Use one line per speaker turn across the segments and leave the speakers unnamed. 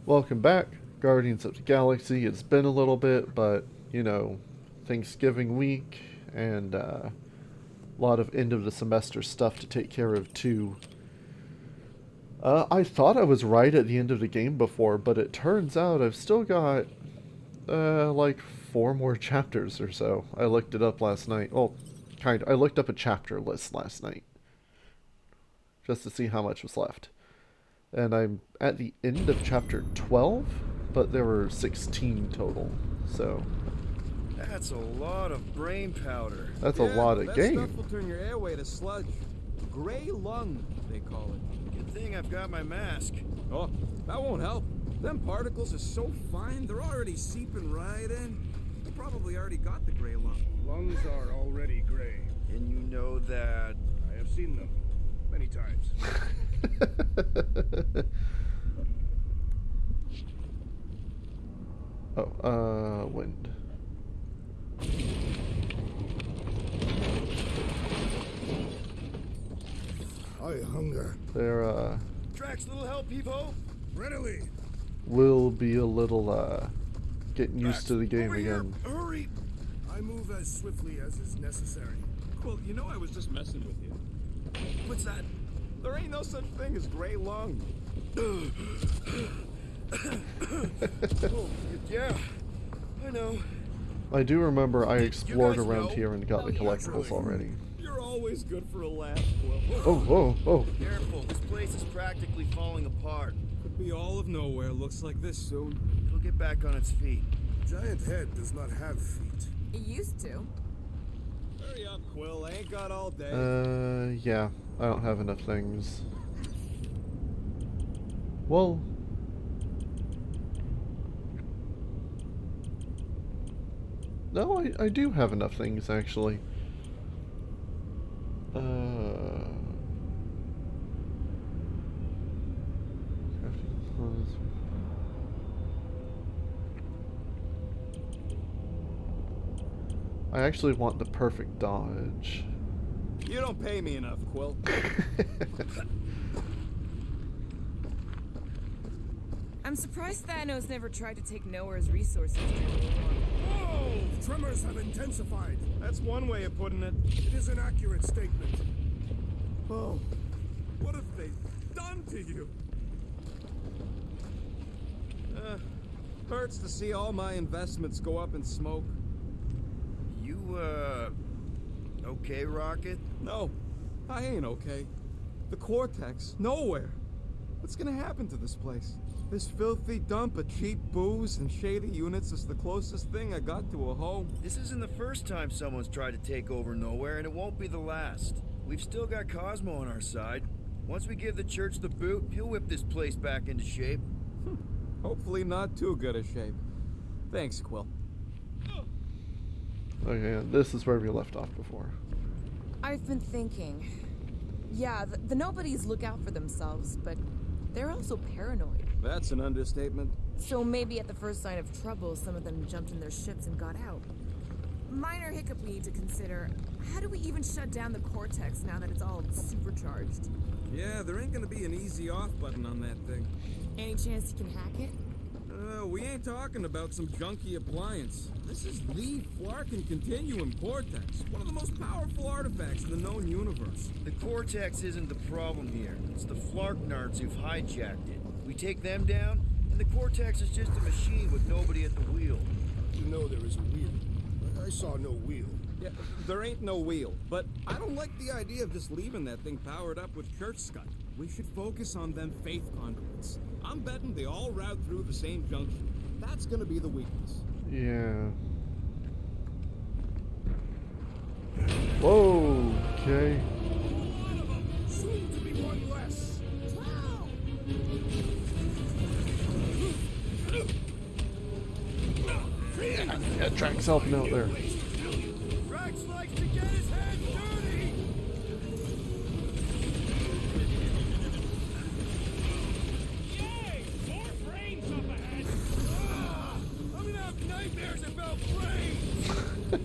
Welcome back, Guardians of the Galaxy. It's been a little bit, but, you know, Thanksgiving week and a lot of end of the semester stuff to take care of too. I thought I was right at the end of the game before, but it turns out I've still got, like 4 more chapters or so. I looked it up last night. Well, I looked up a chapter list last night just to see how much was left. And I'm at the end of chapter 12, but there were 16 total, so...
That's a lot of brain powder.
That's a lot of game.
That stuff will turn your airway to sludge. Gray lung, they call it.
Good thing I've got my mask.
Oh, that won't help. Them particles are so fine, they're already seeping right in. You probably already got the gray lung.
Lungs are already gray.
And you know that...
I have seen them many times.
Wind.
I hunger.
There,
Drax, little help, Peepo.
Readily.
will be a little, getting used to the game
Over here.
again.
Hurry.
I move as swiftly as is necessary.
Well, you know I was just messing with you.
What's that?
There ain't no such thing as gray lung.
Oh, yeah. I know.
I do remember I explored
guys
around
know?
here and got
Oh,
the
yeah,
collectibles
really.
already.
You're always good for a laugh, Will.
Oh.
Careful, this place is practically falling apart.
Could be all of nowhere, looks like this soon.
It'll get back on its feet.
Giant head does not have feet.
It used to.
Hurry up, Quill. I ain't got all day.
Yeah. I don't have enough things. Well... No, I do have enough things, actually. I actually want the perfect dodge.
You don't pay me enough, Quill.
I'm surprised Thanos never tried to take Nowhere's resources.
Whoa! Tremors have intensified.
That's one way of putting it.
It is an accurate statement.
Oh, what have they done to you? Hurts to see all my investments go up in smoke.
You, okay, Rocket?
No, I ain't okay. The Cortex, nowhere. What's gonna happen to this place? This filthy dump of cheap booze and shady units is the closest thing I got to a home.
This isn't the first time someone's tried to take over Nowhere, and it won't be the last. We've still got Cosmo on our side. Once we give the church the boot, he'll whip this place back into shape.
Hopefully not too good a shape. Thanks, Quill.
Okay, this is where we left off before.
I've been thinking. Yeah, the nobodies look out for themselves, but they're also paranoid.
That's an understatement.
So maybe at the first sign of trouble, some of them jumped in their ships and got out. Minor hiccup we need to consider. How do we even shut down the Cortex now that it's all supercharged?
Yeah, there ain't gonna be an easy off button on that thing.
Any chance you can hack it?
We ain't talking about some junky appliance. This is the Flarkin Continuum Cortex, one of the most powerful artifacts in the known universe.
The Cortex isn't the problem here. It's the Flarknards who've hijacked it. We take them down, and the Cortex is just a machine with nobody at the wheel.
You know there is a wheel. I saw no wheel.
Yeah, there ain't no wheel, but I don't like the idea of just leaving that thing powered up with church scud. We should focus on them faith conduits. I'm betting they all route through the same junction. That's gonna be the weakness.
Yeah. Whoa, okay.
Soon to be one less.
Yeah, Drax helping out there.
Drax likes to get his hands dirty!
Yay! More brains up ahead! I'm gonna have nightmares about brains! The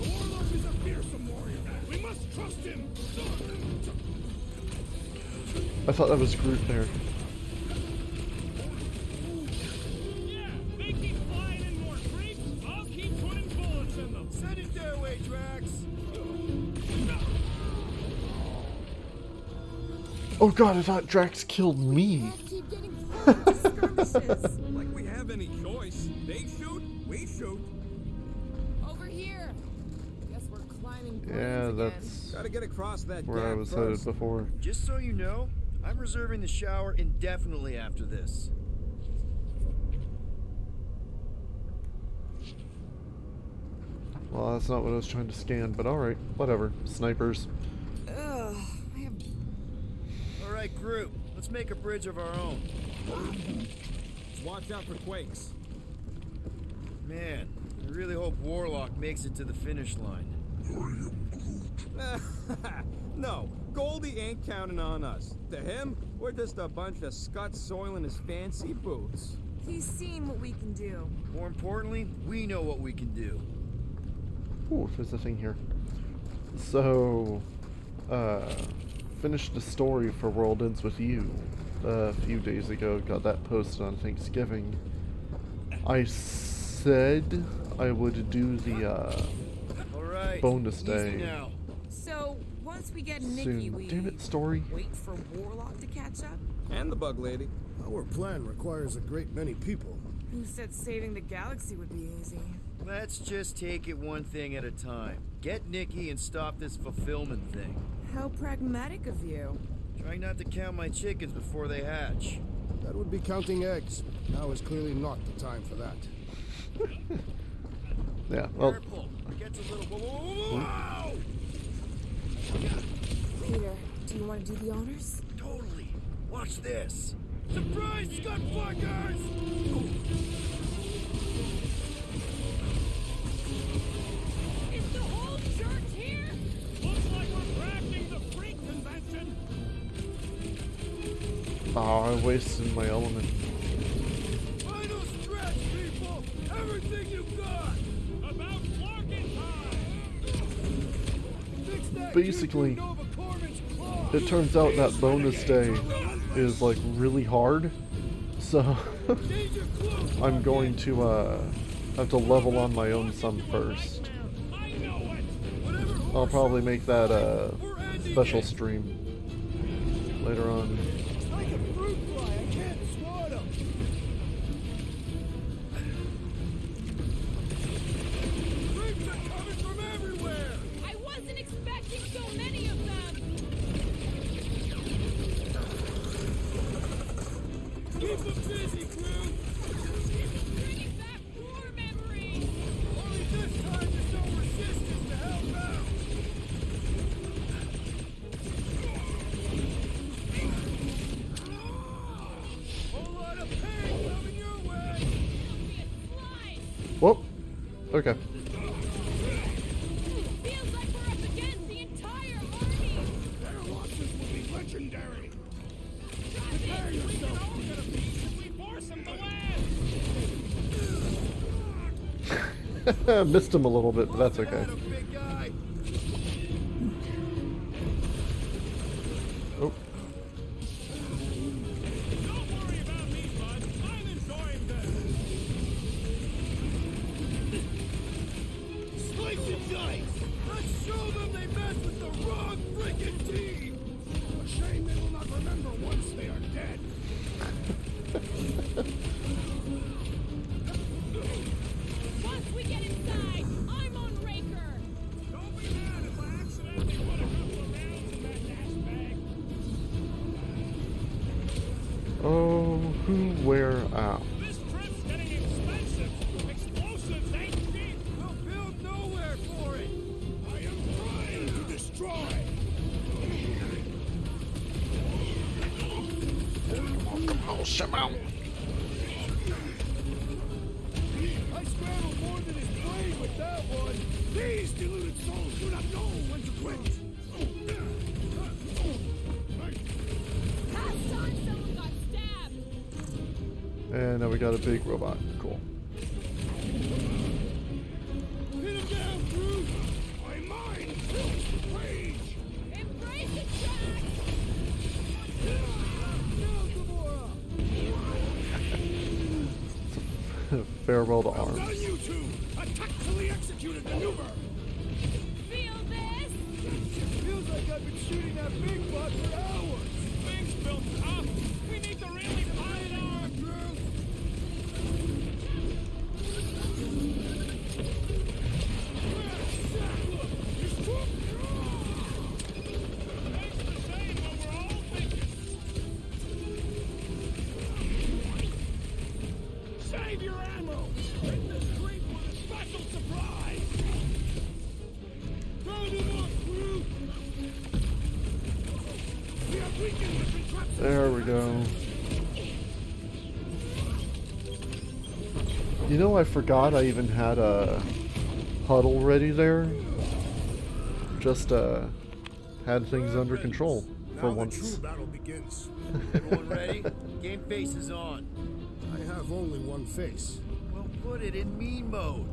Warlock is a fearsome warrior. We must trust him!
I thought that was Groot there.
Yeah, they keep flying in more creeps. I'll keep putting bullets in them.
Send it their way, Drax.
Oh god, I thought Drax killed me.
I keep getting pulled into skirmishes.
Like we have any choice. They shoot, we shoot.
Over here. Guess we're climbing
Yeah,
planes again.
that's
Gotta get across that
where I
gap
was
first.
headed before.
Just so you know, I'm reserving the shower indefinitely after this.
Well, that's not what I was trying to scan, but alright, whatever. Snipers.
Ugh, I have
All right, Groot, let's make a bridge of our own.
Just watch out for quakes.
Man, I really hope Warlock makes it to the finish line.
No, Goldie ain't counting on us. To him, we're just a bunch of scuts soiling his fancy boots.
He's seen what we can do.
More importantly, we know what we can do.
Ooh, there's a thing here. So, finished the story for World Ends With You a few days ago. Got that posted on Thanksgiving. I said I would do the
All right,
bonus
easy
day
now.
So, once we get Nikki,
soon.
we
Damn it, story.
wait for Warlock to catch up?
And the bug lady.
Our plan requires a great many people.
Who said saving the galaxy would be easy?
Let's just take it one thing at a time. Get Nikki and stop this fulfillment thing.
How pragmatic of you.
Trying not to count my chickens before they hatch.
That would be counting eggs. Now is clearly not the time for that.
Yeah, well,
Careful. It gets a little... Whoa, whoa, whoa, whoa!
Peter, do you want to do the honors?
Totally. Watch this. Surprise, Scudfuckers!
Is the whole church here? Looks like we're crafting the freak convention.
oh, I wasted my element.
Final stretch, people! Everything you got!
About flocking time.
Fix that
Basically,
Nova Corman's claw!
it turns out that bonus day is like really hard. So,
Change your clothes!
I'm going to have to level on my own some first.
I know it.
Whatever
I'll probably make that a
we're ending
special
it.
stream later on.
It's like a fruit fly. I can't swat him. Creeps are coming from everywhere.
I wasn't expecting so many of them!
Keep them busy, Groot.
Bringing back war memories!
Only this time there's no resistance to help out. Whole lot of pain coming your way.
Whoop. Okay.
Feels like we're up against the entire army!
Their losses will be legendary.
Prepare yourself. We're gonna be if we force them to land.
Missed him a little bit, but that's okay.
Atta big guy.
Oh,
Don't worry about me, bud. I'm enjoying this.
Slice and dice. Let's show them they messed with the wrong freaking team.
A shame they will not remember once they are dead.
Once we get inside, I'm on Raker!
Don't be mad if I accidentally put a couple of rounds in that gas bag.
oh, who, where, out.
This trip's getting expensive. Explosives ain't cheap.
We'll build nowhere for it.
I am trying to destroy.
I scrambled more than his brain with that one.
These deluded souls do not know when to quit.
Last time someone got stabbed!
And now we got a big robot. Cool.
Hit him down, Groot.
My mind fills with rage.
Embrace it, Jack!
farewell to
Well done,
arms.
you two! A tactfully executed maneuver!
Feel this?
Feels like I've been shooting that big butt for hours.
Things built up! We need to really hide our group! Save your ammo! Hit the street with a special surprise! Round him up, crew! We have weakened the contraption!
There we go. You know, I forgot I even had a huddle ready there. Just had things under control for
Now the
once.
true battle begins.
Everyone ready? Game face is on.
I have only one face.
Well, put it in me mode.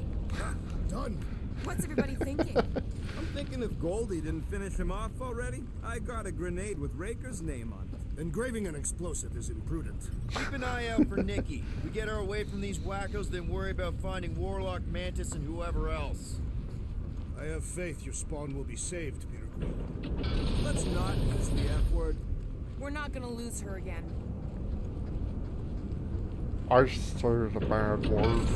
Done.
What's everybody thinking?
I'm thinking if Goldie didn't finish him off already, I got a grenade with Raker's name on it.
Engraving an explosive is imprudent.
Keep an eye out for Nikki. We get her away from these wackos, then worry about finding Warlock, Mantis, and whoever else.
I have faith your spawn will be saved, Peter Quill.
Let's not use the F word.
We're not gonna lose her again.
I started a bad word.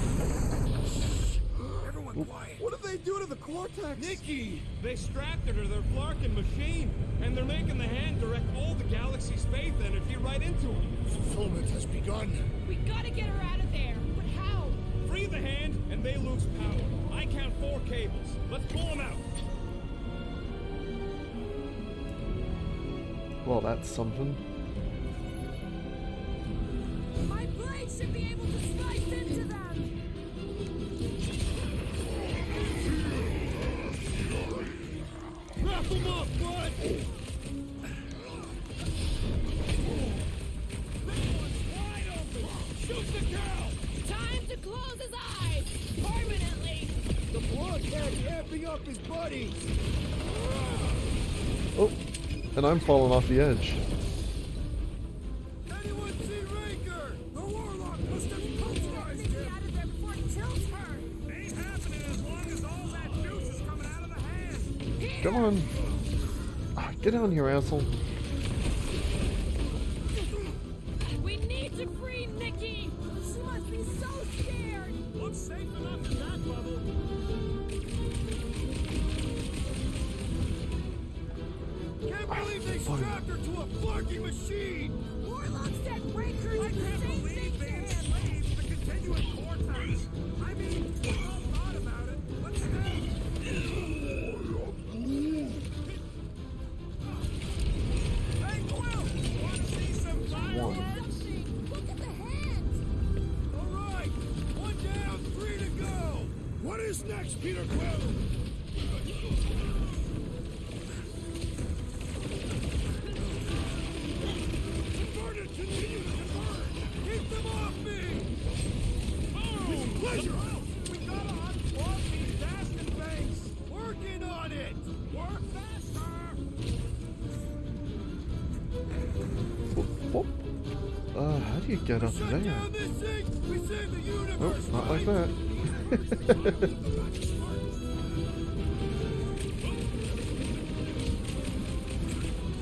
Everyone quiet.
What did they do to the Cortex?
Nikki! They strapped her to their Flarkin machine, and they're making the hand direct all the galaxy's faith energy right into it.
Fulfillment has begun.
We gotta get her out of there. But how?
Free the hand, and they lose power. I count 4 cables. Let's pull them out.
Well, that's something.
My blade should be able to slice into them.
Wrap them up, bud! This one's wide open! Shoot the girl!
Time to close his eyes permanently.
The blockhead's amping up his buddies.
Oh, and I'm falling off the edge.
Anyone see Raker?
The Warlock must have
Get
pulverized
Nikki
him.
out of there before it kills her.
Ain't happening as long as all that juice is coming out of the hand.
Come on. Ah, get down here, asshole.
We need to free Nikki.
She must be so scared.
Looks safe enough at that level.
Can't believe they
Fine.
strapped her to a flarking machine.
Warlock said Raker
I
did the
can't
same
believe
thing to
they
him.
enslaved the continuous vortex. I mean, we all thought about it, but still. Hey, Quill! Want to see some fire?
One.
Something. Look at the hand.
All right, 1 down, 3 to go.
What is next, Peter Quill?
Convert it! Continue to convert!
Keep them off me.
With pleasure! We gotta unplug these dasting things!
Working on it.
Work faster!
Whoop, whoop. How do you get up
Shut
there?
down this thing. We save the
Oh,
universe.
not like
right?
that.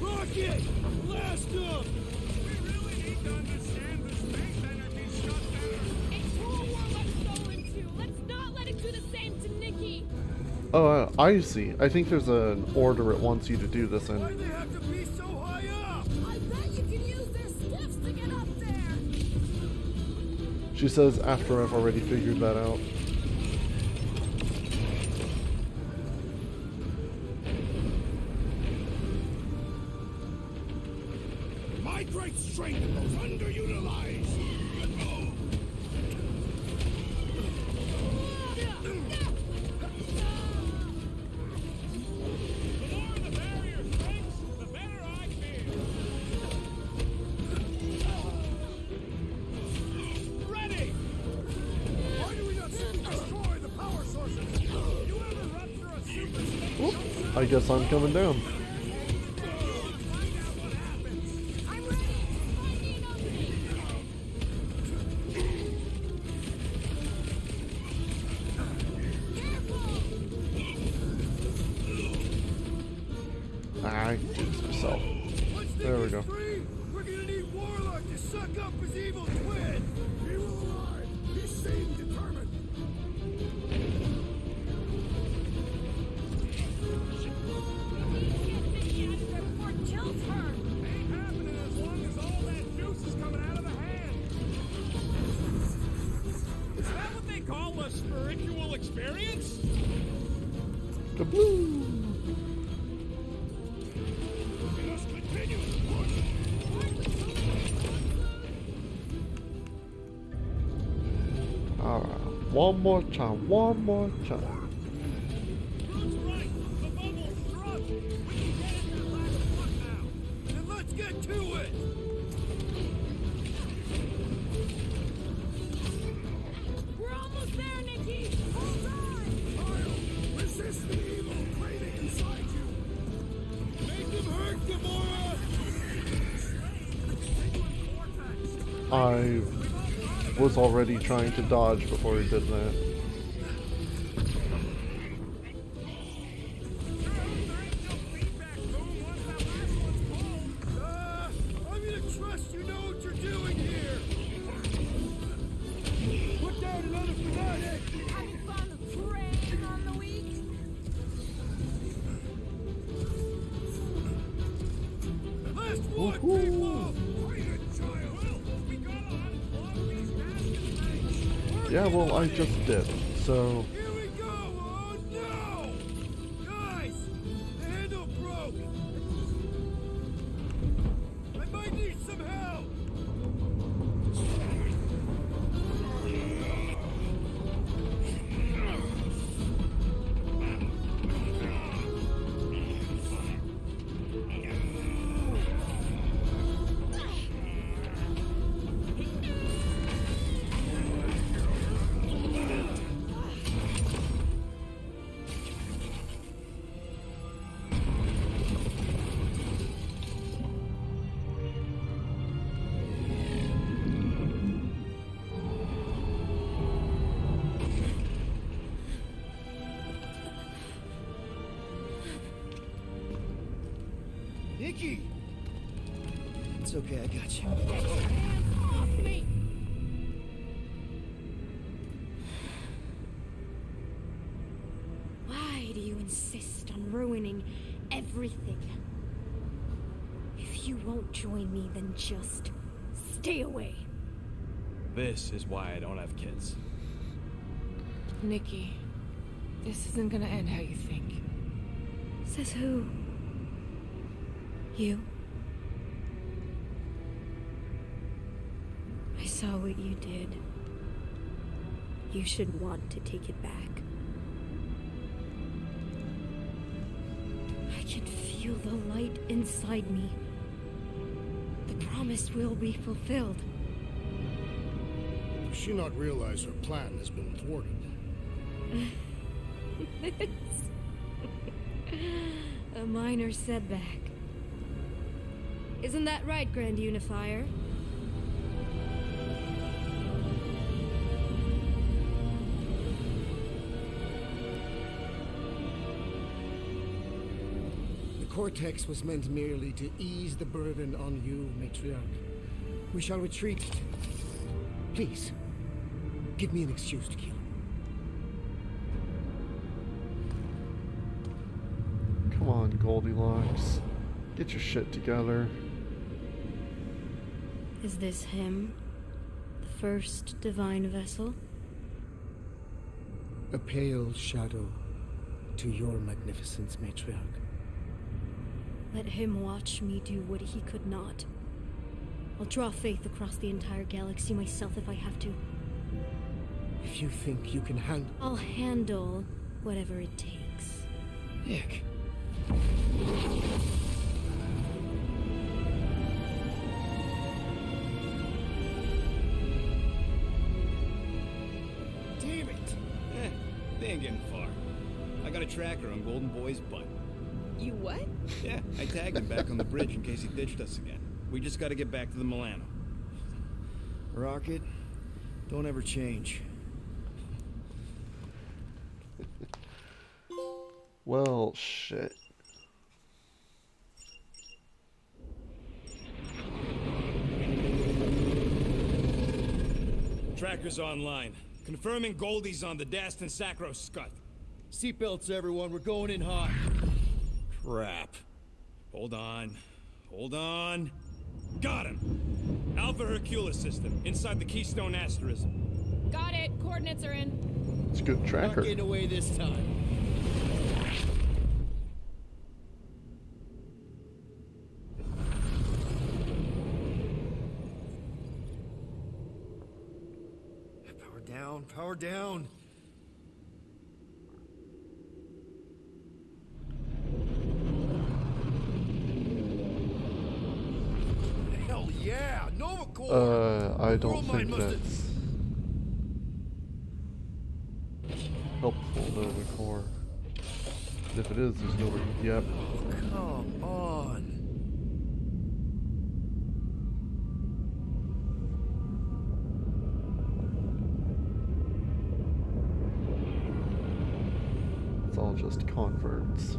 Rocket, blast them.
We really need to understand the space energy shut down!
It's who Warlock's going to. Let's not let him do the same to Nikki.
Oh, I see. I think there's an order it wants you to do this
Why
in.
do they have to be so high up?
I bet you can use their skiffs to get up there.
She says after I've already figured that out.
My great strength was underutilized! The more the barrier shrinks, the better I feel. Ready!
Why do we not simply destroy the power sources?
You ever rupture a super station?
Whoop. I guess I'm coming down.
Find out what happens!
I'm ready. Find me an opening.
Jinx yourself.
Once
There we
Nicky's
go.
free, we're gonna need Warlock to suck up his evil twin.
He will arrive. He seemed determined.
Get Vicky out of there before it kills her.
Ain't happening as long as all that juice is coming out of the hand. Is that what they call a spiritual experience?
Kaboom!
We must continue to push.
Alright, one more time, one more time.
Brooke's right. The bubble's struck. We can get into the last one now.
Then let's get to it.
We're almost there, Nikki. Hold on.
Kyle, resist the evil craving inside you.
Make him hurt, Gamora.
I was already trying to dodge before he did that.
I'm gonna trust you know what you're doing here. Put down another fanatic.
Having fun preying on the weak.
Last one, people.
Yeah, well, I just did. So,
Here we go. Oh no! Guys, the handle broke. I might need some help. Nikki! It's okay, I got you.
Hands off me. Why do you insist on ruining everything? If you won't join me, then just stay away.
This is why I don't have kids.
Nikki, this isn't gonna end how you think.
Says who? You? I saw what you did. You should want to take it back. I can feel the light inside me. The promise will be fulfilled.
Does she not realize her plan has been thwarted?
A minor setback. Isn't that right, Grand Unifier?
The Cortex was meant merely to ease the burden on you, Matriarch. We shall retreat. Please, give me an excuse to kill him.
come on, Goldilocks. Get your shit together.
Is this him? The first divine vessel?
A pale shadow to your magnificence, Matriarch.
Let him watch me do what he could not. I'll draw faith across the entire galaxy myself if I have to.
If you think you can handle...
I'll handle whatever it takes.
Nick.
Damn it!
They ain't getting far. I got a tracker on Golden Boy's butt.
You what?
Yeah, I tagged him back on the bridge in case he ditched us again. We just gotta get back to the Milano.
Rocket, don't ever change.
Well, shit.
Tracker's online. Confirming Goldie's on the Dastan Sacro Scut.
Seatbelts, everyone. We're going in hot.
Crap. Hold on. Hold on. Got him! Alpha Hercules system, inside the Keystone Asterism.
Got it. Coordinates are in.
It's a good
Not
tracker.
getting away this time. Power down, power down. Hell yeah, Nova Corps.
I don't
World Mind
think
must have-
that's helpful, Nova Corps. If it is, there's nowhere. Yep.
Come on.
It's all just converts.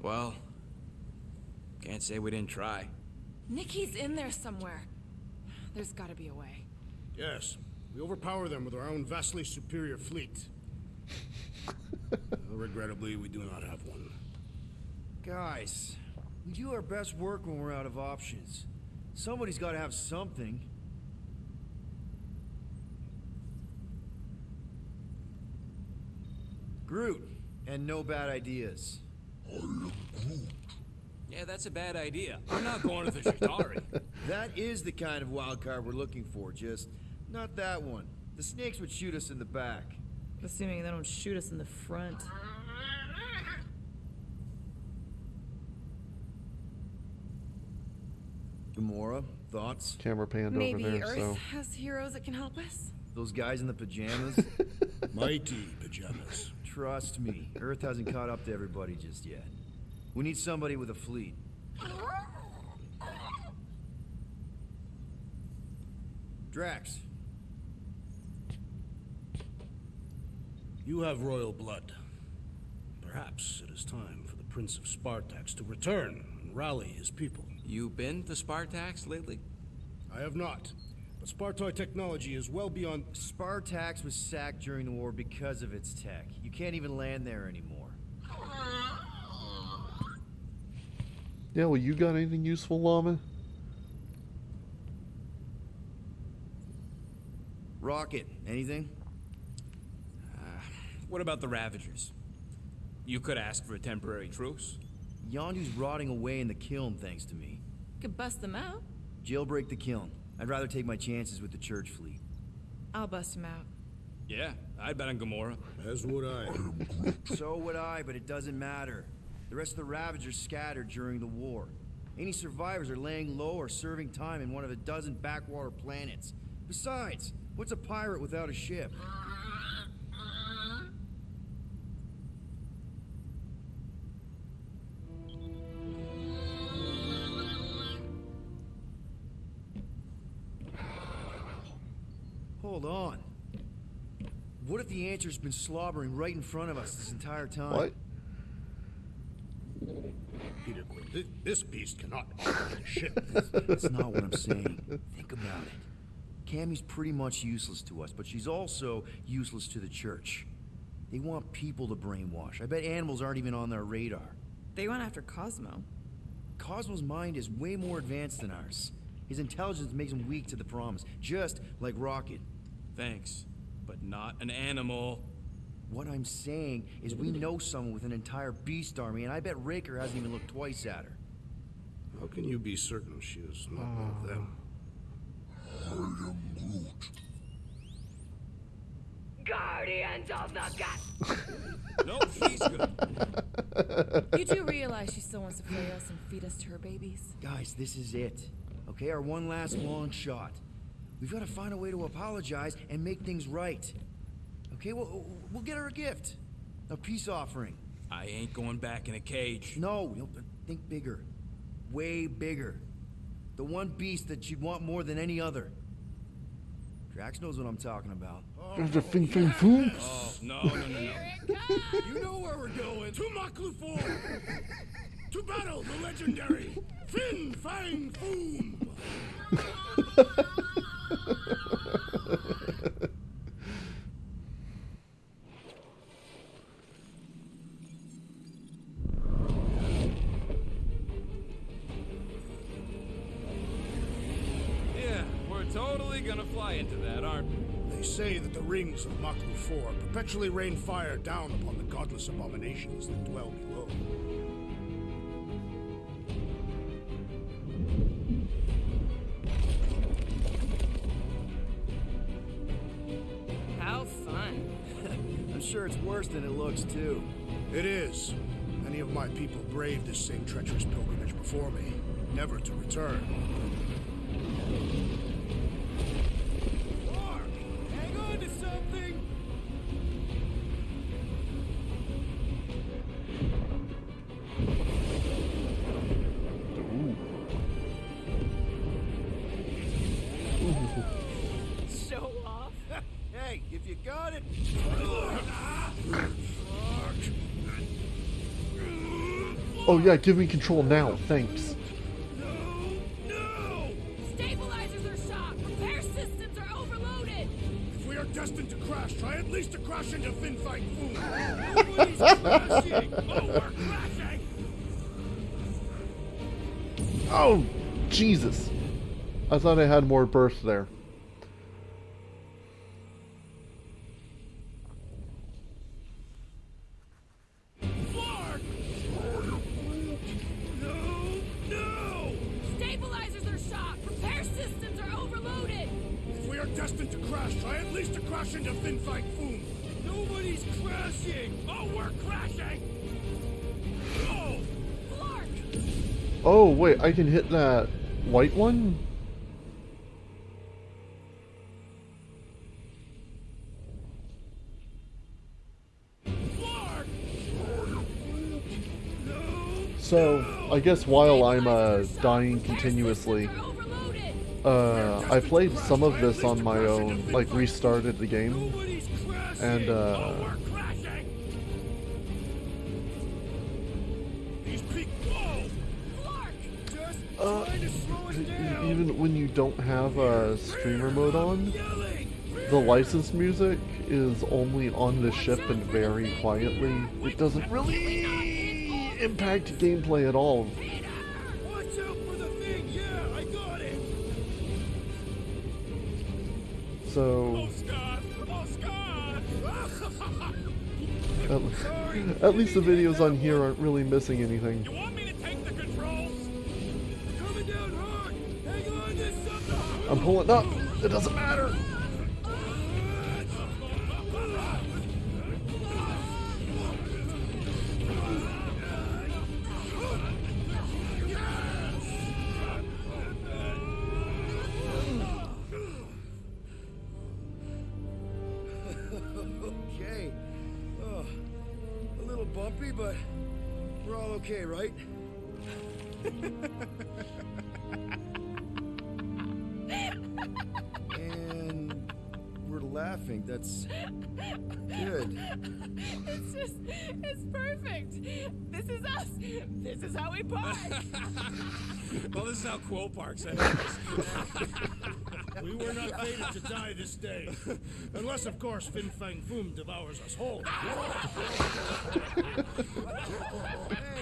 Well, can't say we didn't try.
Nikki's in there somewhere. There's gotta be a way.
Yes, we overpower them with our own vastly superior fleet. Regrettably, we do not have one.
Guys, we do our best work when we're out of options. Somebody's got to have something. Groot, and no bad ideas.
Yeah, that's a bad idea. I'm not going to the Chitauri.
That is the kind of wild card we're looking for, just not that one. The snakes would shoot us in the back.
Assuming they don't shoot us in the front.
Gamora, thoughts?
Camera panned
Maybe
over there,
Earth
so.
has heroes that can help us?
Those guys in the pajamas?
Mighty pajamas.
Trust me, Earth hasn't caught up to everybody just yet. We need somebody with a fleet. Drax,
You have royal blood. Perhaps it is time for the Prince of Spartax to return and rally his people.
You been to Spartax lately?
I have not, but Spartoid technology is well beyond...
Spartax was sacked during the war because of its tech. You can't even land there anymore.
Yeah, well, you got anything useful, Llama?
Rocket, anything?
What about the Ravagers? You could ask for a temporary truce.
Yondu's rotting away in the kiln thanks to me.
Could bust them out.
Jailbreak the kiln. I'd rather take my chances with the church fleet.
I'll bust them out.
Yeah, I'd bet on Gamora.
As would I.
So would I, but it doesn't matter. The rest of the Ravagers scattered during the war. Any survivors are laying low or serving time in one of a dozen backwater planets. Besides, what's a pirate without a ship? Hold on. What if the answer's been slobbering right in front of us this entire time?
What?
Peter Quill, this beast cannot operate a ship.
That's not what I'm saying. Think about it. Cammy's pretty much useless to us, but she's also useless to the church. They want people to brainwash. I bet animals aren't even on their radar.
They went after Cosmo.
Cosmo's mind is way more advanced than ours. His intelligence makes him weak to the promise, just like Rocket.
Thanks, but not an animal.
What I'm saying is we know someone with an entire beast army, and I bet Raker hasn't even looked twice at her.
How can you be certain she is not one of them?
Guardians of the Gut.
No, she's good.
You do realize she still wants to play us and feed us to her babies?
Guys, this is it. Okay, our one last long shot. We've got to find a way to apologize and make things right. Okay, we'll get her a gift. A peace offering.
I ain't going back in a cage.
No, think bigger. Way bigger. The one beast that she'd want more than any other. Drax knows what I'm talking about.
There's a Fin Fang Foom.
Oh, no.
You know where we're going. To Maklufor! To battle the legendary Fin Fang Foom!
Yeah, we're totally gonna fly into that, aren't we?
They say that the rings of Maklufor perpetually rain fire down upon the godless abominations that dwell below.
How fun.
I'm sure it's worse than it looks, too.
It is. Many of my people braved this same treacherous pilgrimage before me, never to return.
Mark, hang on to something!
Show off.
Hey, if you got it.
Oh yeah, give me control now, thanks.
No!
Stabilizers are shot. Repair systems are overloaded.
If we are destined to crash, try at least to crash into Fin Fang Foom!
Nobody's crashing! Oh, we're crashing!
Oh, Jesus. I thought I had more burst there.
Clark! No!
Stabilizers are shot. Repair systems are overloaded.
If we are destined to crash, try at least to crash into Fin Fang Foom!
Nobody's crashing!
Oh, we're crashing! Oh!
Clark.
Oh, wait, I can hit that white one?
Clark!
So, I guess while I'm dying continuously, I played some of this on my own, like restarted the game, and
We're crashing! These people!
Clark! Just
Uh,
trying to slow us down.
even when you don't have streamer mode on,
Yelling!
the licensed music is only on the ship and very quietly. It doesn't really impact gameplay at all.
Watch out for the thing! Yeah, I got it!
So,
Scott! Oh, Scott!
at least the videos on here aren't really missing anything.
You want me to take the controls? Coming down hard! Hang on to something!
I'm pulling up. It doesn't matter.
Okay. Oh, a little bumpy, but we're all okay, right? And we're laughing. That's good.
It's perfect. This is us. This is how we park.
Well, this is how Quo parks it.
We were not fated to die this day. Unless, of course, Fin Fang Foom devours us whole.
Hey,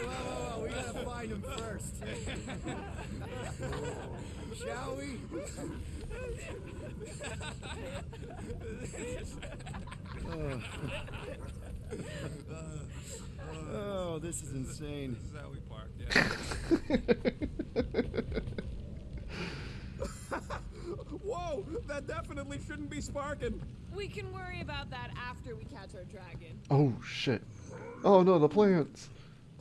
whoa. We gotta find him first. Shall we? Oh, this is insane.
This is how we park, yeah. Whoa, that definitely shouldn't be sparking.
We can worry about that after we catch our dragon.
Oh shit. Oh no, the plants.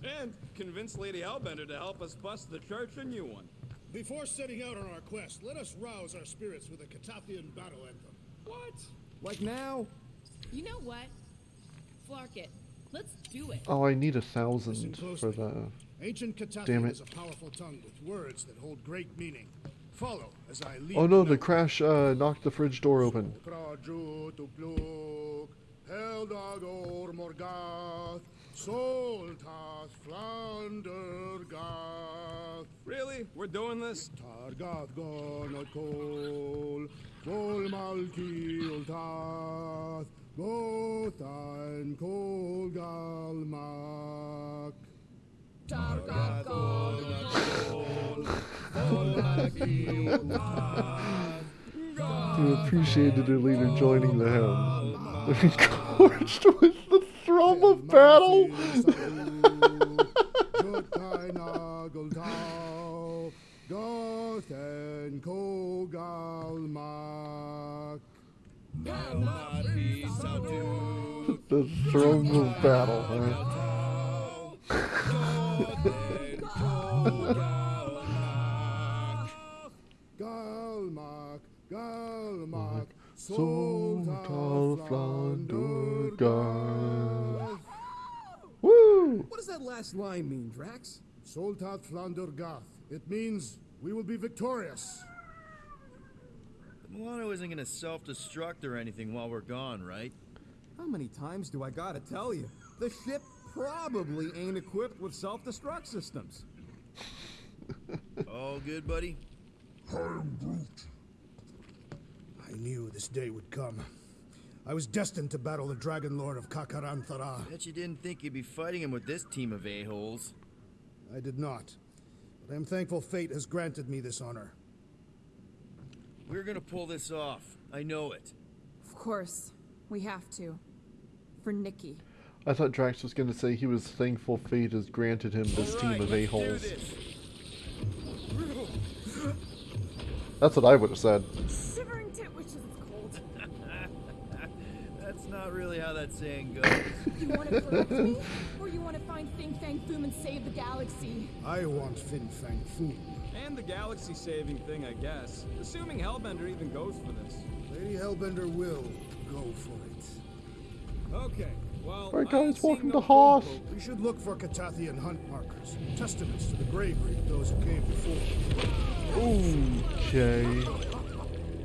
And convince Lady Hellbender to help us bust the church a new one.
Before setting out on our quest, let us rouse our spirits with a Catathian battle anthem.
What?
Like now?
You know what? Flark it. Let's do it.
Oh, I need
Listen
1,000
closely.
for the...
Ancient
Damn
Catathian
it.
is a powerful tongue with words that hold great meaning. Follow as I lead.
Oh no, the crash knocked the fridge door open.
Really? We're doing this?
You appreciated your leader joining the hymn. Engorged with the thrum of battle. The thrum of battle, huh? Galmak, Soltal Flandergath. Woo!
What does that last line mean, Drax?
Soltat Flandergath. It means we will be victorious.
The Milano isn't gonna self-destruct or anything while we're gone, right?
How many times do I gotta tell you? The ship probably ain't equipped with self-destruct systems.
All good, buddy?
I knew this day would come. I was destined to battle the Dragon Lord of Kakaranthara.
Bet you didn't think you'd be fighting him with this team of a-holes.
I did not. But I am thankful fate has granted me this honor.
We're gonna pull this off. I know it.
Of course. We have to. For Nikki.
I thought Drax was going to say he was thankful fate has granted him this team of a-holes. That's what I would have said.
Shivering tit wishes it's cold.
That's not really how that saying goes.
You want to correct me? Or you want to find Fin Fang Foom and save the galaxy?
I want Fin Fang Foom.
And the galaxy-saving thing, I guess. Assuming Hellbender even goes for this.
Lady Hellbender will go for it.
Okay, well,
Alright guys, welcome to Hoth.
We should look for Catathian hunt markers, testaments to the bravery of those who came before.
Okay.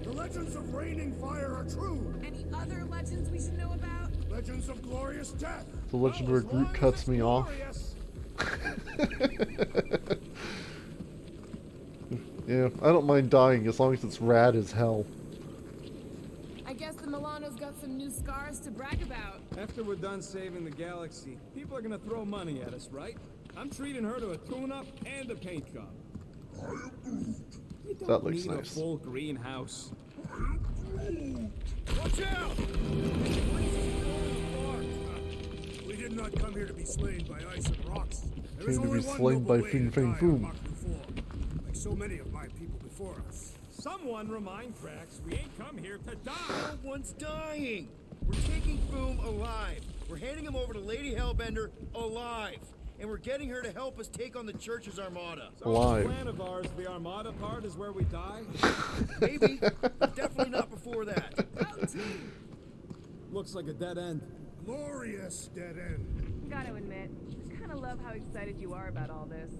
The legends of raining fire are true.
Any other legends we should know about?
Legends of glorious death.
The legend where Groot cuts me off. Yeah, I don't mind dying as long as it's rad as hell.
I guess the Milano's got some new scars to brag about.
After we're done saving the galaxy, people are gonna throw money at us, right? I'm treating her to a tune-up and a paint job. You don't
That looks
need
nice.
a full greenhouse.
Watch out! We did not come here to be slain by ice and rocks. There is
Came to
only
be
one
slain
noble
by
way
Fin
to
Fang
die
Foom.
on Maklu, like so many of my people before us.
Someone remind Drax we ain't come here to die.
No one's dying. We're taking Foom alive. We're handing him over to Lady Hellbender alive. And we're getting her to help us take on the Church's armada.
So
Alive.
the plan of ours, the Armada part, is where we die?
Maybe, but definitely not before that.
Looks like a dead end.
Glorious dead end.
Gotta admit, I kind of love how excited you are about all this.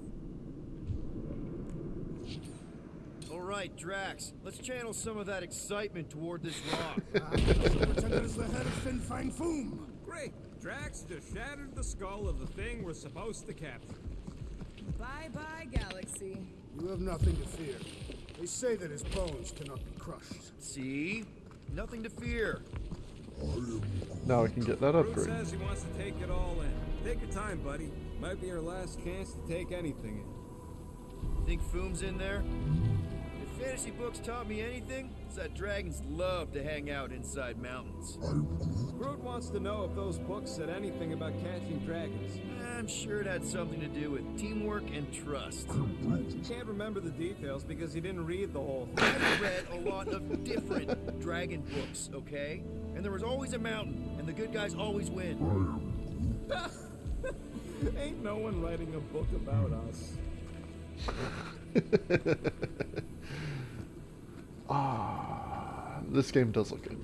All right, Drax, let's channel some of that excitement toward this rock.
Pretend is the head of Fin Fang Foom.
Great. Drax just shattered the skull of the thing we're supposed to capture.
Bye-bye, galaxy.
You have nothing to fear. They say that his bones cannot be crushed.
See? Nothing to fear.
Now I can get that
Groot
upgrade.
says he wants to take it all in. Take your time, buddy. Might be our last chance to take anything in.
Think Foom's in there? If fantasy books taught me anything, it's that dragons love to hang out inside mountains.
Groot wants to know if those books said anything about catching dragons.
I'm sure it had something to do with teamwork and trust.
He can't remember the details because he didn't read the whole thing.
I've read a lot of different dragon books, okay? And there was always a mountain, and the good guys always win.
Ain't no one writing a book about us.
This game does look good.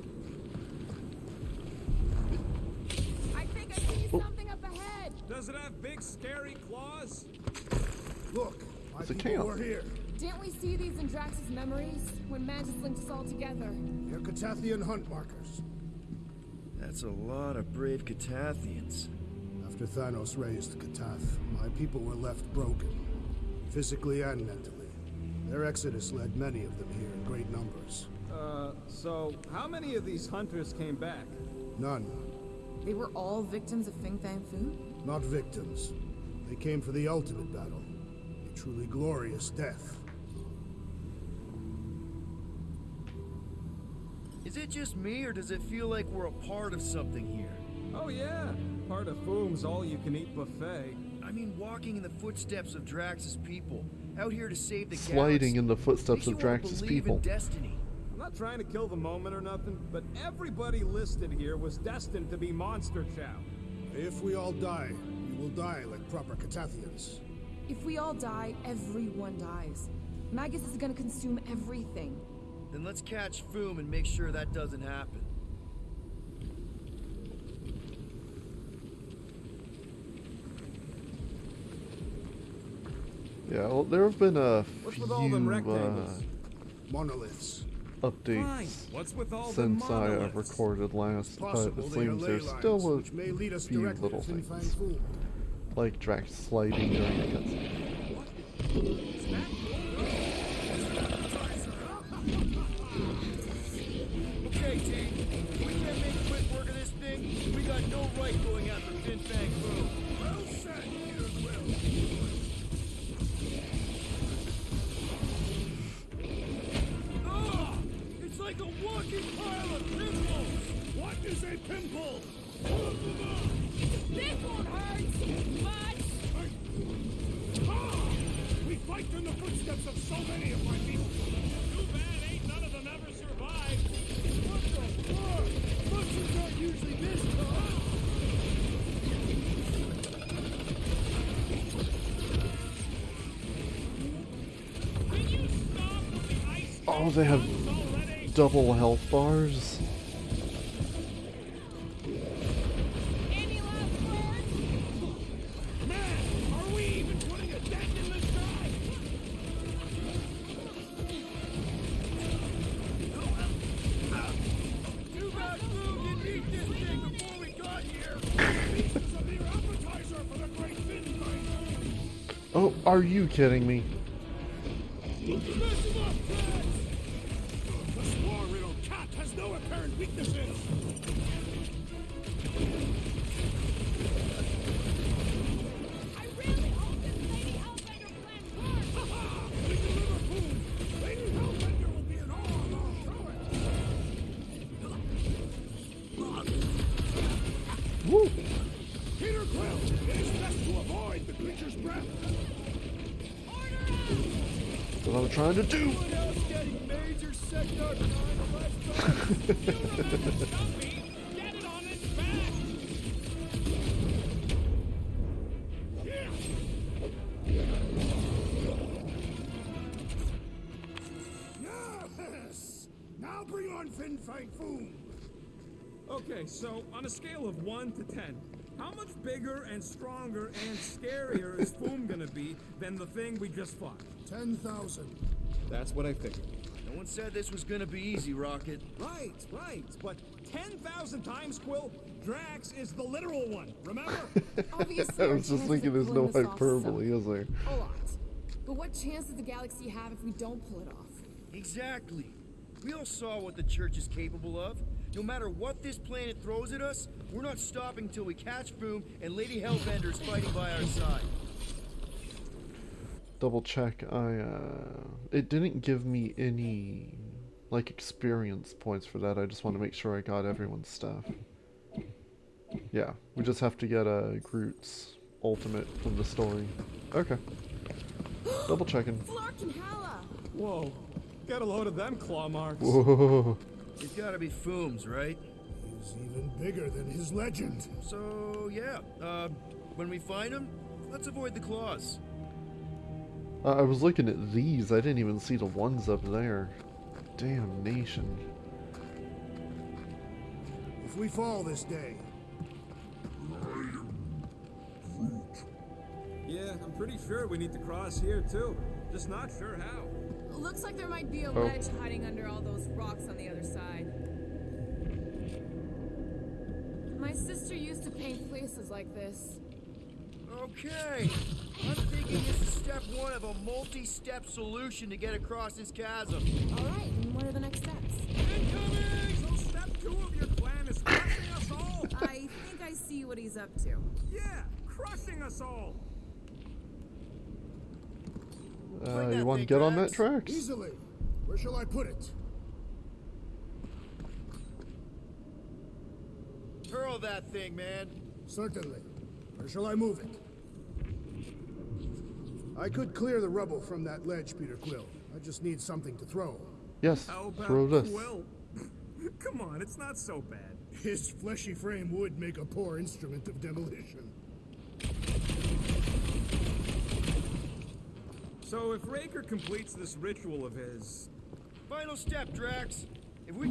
I think I see something up ahead.
Does it have big, scary claws?
Look, my
It's a
people
camp.
were here.
Didn't we see these in Drax's memories when Mantis linked us all together?
They're Catathian hunt markers.
That's a lot of brave Catathians.
After Thanos raised Catath, my people were left broken, physically and mentally. Their exodus led many of them here in great numbers.
So how many of these hunters came back?
None.
They were all victims of Fing Fang Fu?
Not victims. They came for the ultimate battle. A truly glorious death.
Is it just me, or does it feel like we're a part of something here?
Oh yeah, part of Foom's all-you-can-eat buffet.
I mean, walking in the footsteps of Drax's people, out here to save the
Sliding
galaxy.
in the footsteps
Makes you
of
wanna
Drax's
believe
people.
in destiny.
I'm not trying to kill the moment or nothing, but everybody listed here was destined to be monster chow.
If we all die, we will die like proper Catathians.
If we all die, everyone dies. Magus is gonna consume everything.
Then let's catch Foom and make sure that doesn't happen.
Yeah, well, there have been a
What's with all them
few
rectangles?
Monoliths.
updates
Fine. What's with all the
since I
monoliths?
recorded last, but
Possible
it
they are
seems
ley
there's
lines,
still a
which may lead us
few
directly
little
to Fin
things,
Fang Foom.
like Drax sliding during the cutscene.
Okay, team. We can't make quick work of this thing. We got no right going after Fin Fang Foom.
Well said, Peter Quill.
Ah! It's like a walking pile of pimples!
What is a pimple?
This won't hurt much.
We fight in the footsteps of so many of my people.
Too bad ain't none of them ever survived.
What the fuck? Monsters aren't usually this tough.
Can you stop with the ice
Oh, they have
already?
double health bars.
Any last words?
Man, are we even putting a dent in this guy?
Too bad Foom didn't eat this thing before we got here!
This is a mere appetizer for the great fin fight.
Oh, are you kidding me?
Smash him up, Drax! The swarm riddle cat has no apparent weaknesses.
I really hope this Lady Hellbender plan works.
We deliver food. Lady Hellbender will be an all along thrower.
Woo!
Peter Quill, it is best to avoid the creature's breath.
That's what I'm trying to do.
Someone else getting major sector 9 flashbacks!
Stumpy, get it on its back.
Yes! Now bring on Fin Fang Foom.
Okay, so on a scale of 1 to 10, how much bigger and stronger and scarier is Foom gonna be than the thing we just fought?
10,000.
That's what I figured.
No one said this was gonna be easy, Rocket.
Right, but 10,000 times, Quill, Drax is the literal one, remember?
Obviously,
I
our
was just
chances
thinking
of
there's no
pulling this off
hyperbole,
suck.
is there?
A lot. But what chance does the galaxy have if we don't pull it off?
Exactly. We all saw what the Church is capable of. No matter what this planet throws at us, we're not stopping till we catch Foom and Lady Hellbender is fighting by our side.
Double check. It didn't give me any like experience points for that. I just want to make sure I got everyone's stuff. Yeah, we just have to get Groot's ultimate from the story. Okay. Double checking.
Flark and Hala!
Whoa, get a load of them claw marks.
Whoa.
It's gotta be Foom's, right?
He's even bigger than his legend.
So, yeah. When we find him, let's avoid the claws.
I was looking at these. I didn't even see the ones up there. Damnation.
If we fall this day,
Yeah, I'm pretty sure we need to cross here too. Just not sure how.
Looks like there might be a
Oh.
ledge hiding under all those rocks on the other side. My sister used to paint places like this.
Okay, I'm thinking this is step one of a multi-step solution to get across this chasm.
All right, and what are the next steps?
Incoming! So step 2 of your plan is crushing us all!
I think I see what he's up to.
Yeah, crushing us all!
You want to get on that tracks?
Easily. Where shall I put it?
Hurl that thing, man.
Certainly. Where shall I move it? I could clear the rubble from that ledge, Peter Quill. I just need something to throw.
Yes,
How about
throw this.
Quill? Come on, it's not so bad.
His fleshy frame would make a poor instrument of demolition.
So if Raker completes this ritual of his...
Final step, Drax. If we...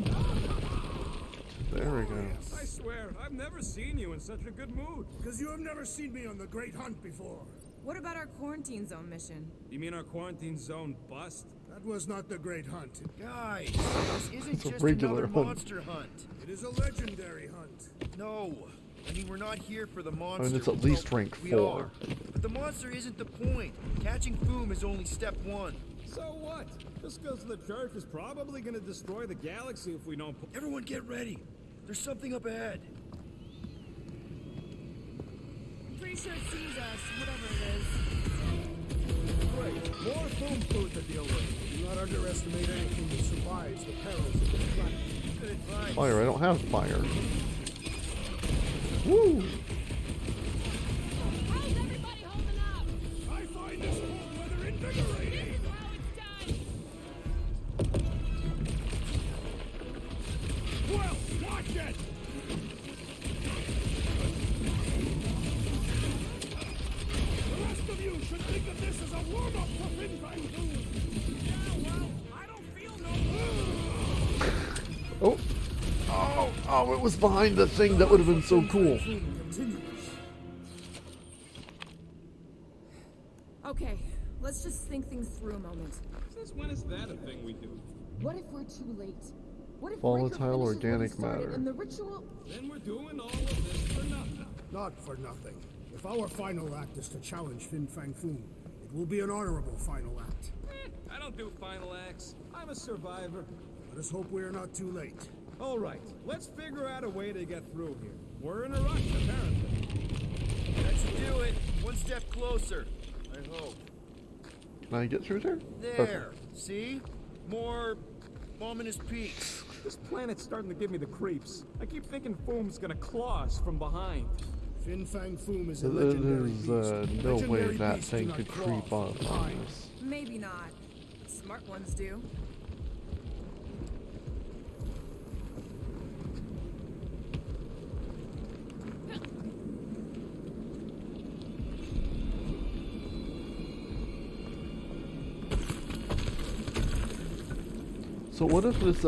There we go.
I swear, I've never seen you in such a good mood.
Because you have never seen me on the Great Hunt before.
What about our quarantine zone mission?
You mean our quarantine zone bust?
That was not the Great Hunt.
Guys, this isn't
It's a
just
regular
another
hunt.
monster hunt.
It is a legendary hunt.
No. I mean, we're not here for the monster.
I mean, it's at least
Well,
rank
we
4.
are. But the monster isn't the point. Catching Foom is only step 1.
So what? Just because the church is probably going to destroy the galaxy if we don't...
Everyone get ready. There's something up ahead.
Pretty sure it sees us, whatever it is.
Great. More foam food to deal with.
Do not underestimate anything that survives the perils of this planet.
Good advice.
Fire, I don't have fire. Woo!
How's everybody holding up?
I find this cold weather invigorating.
This is how it's done.
Well, watch it! The rest of you should think of this as a warm-up for Fin Fang Foom.
Yeah, well, I don't feel no...
Oh! Oh! Oh, it was behind the thing. That would have been so cool.
Okay, let's just think things through a moment.
Since when is that a thing we do?
What if we're too late? What if
Volatile
Raker finishes what he
organic
started
matter.
and the ritual...
Then we're doing all of this for nothing.
Not for nothing. If our final act is to challenge Fin Fang Foom, it will be an honorable final act.
I don't do final acts. I'm a survivor.
Let us hope we are not too late.
All right, let's figure out a way to get through here. We're in a rush, apparently.
That should do it. One step closer. I hope.
Can I get through there?
There. See? More ominous peaks.
This planet's starting to give me the creeps. I keep thinking Foom's gonna claw us from behind.
Fin Fang Foom is a legendary
There's
beast.
no way
Legendary
that
beasts do
thing
not
could
crawl
creep on
from behind.
us.
Maybe not. Smart ones do.
So what if this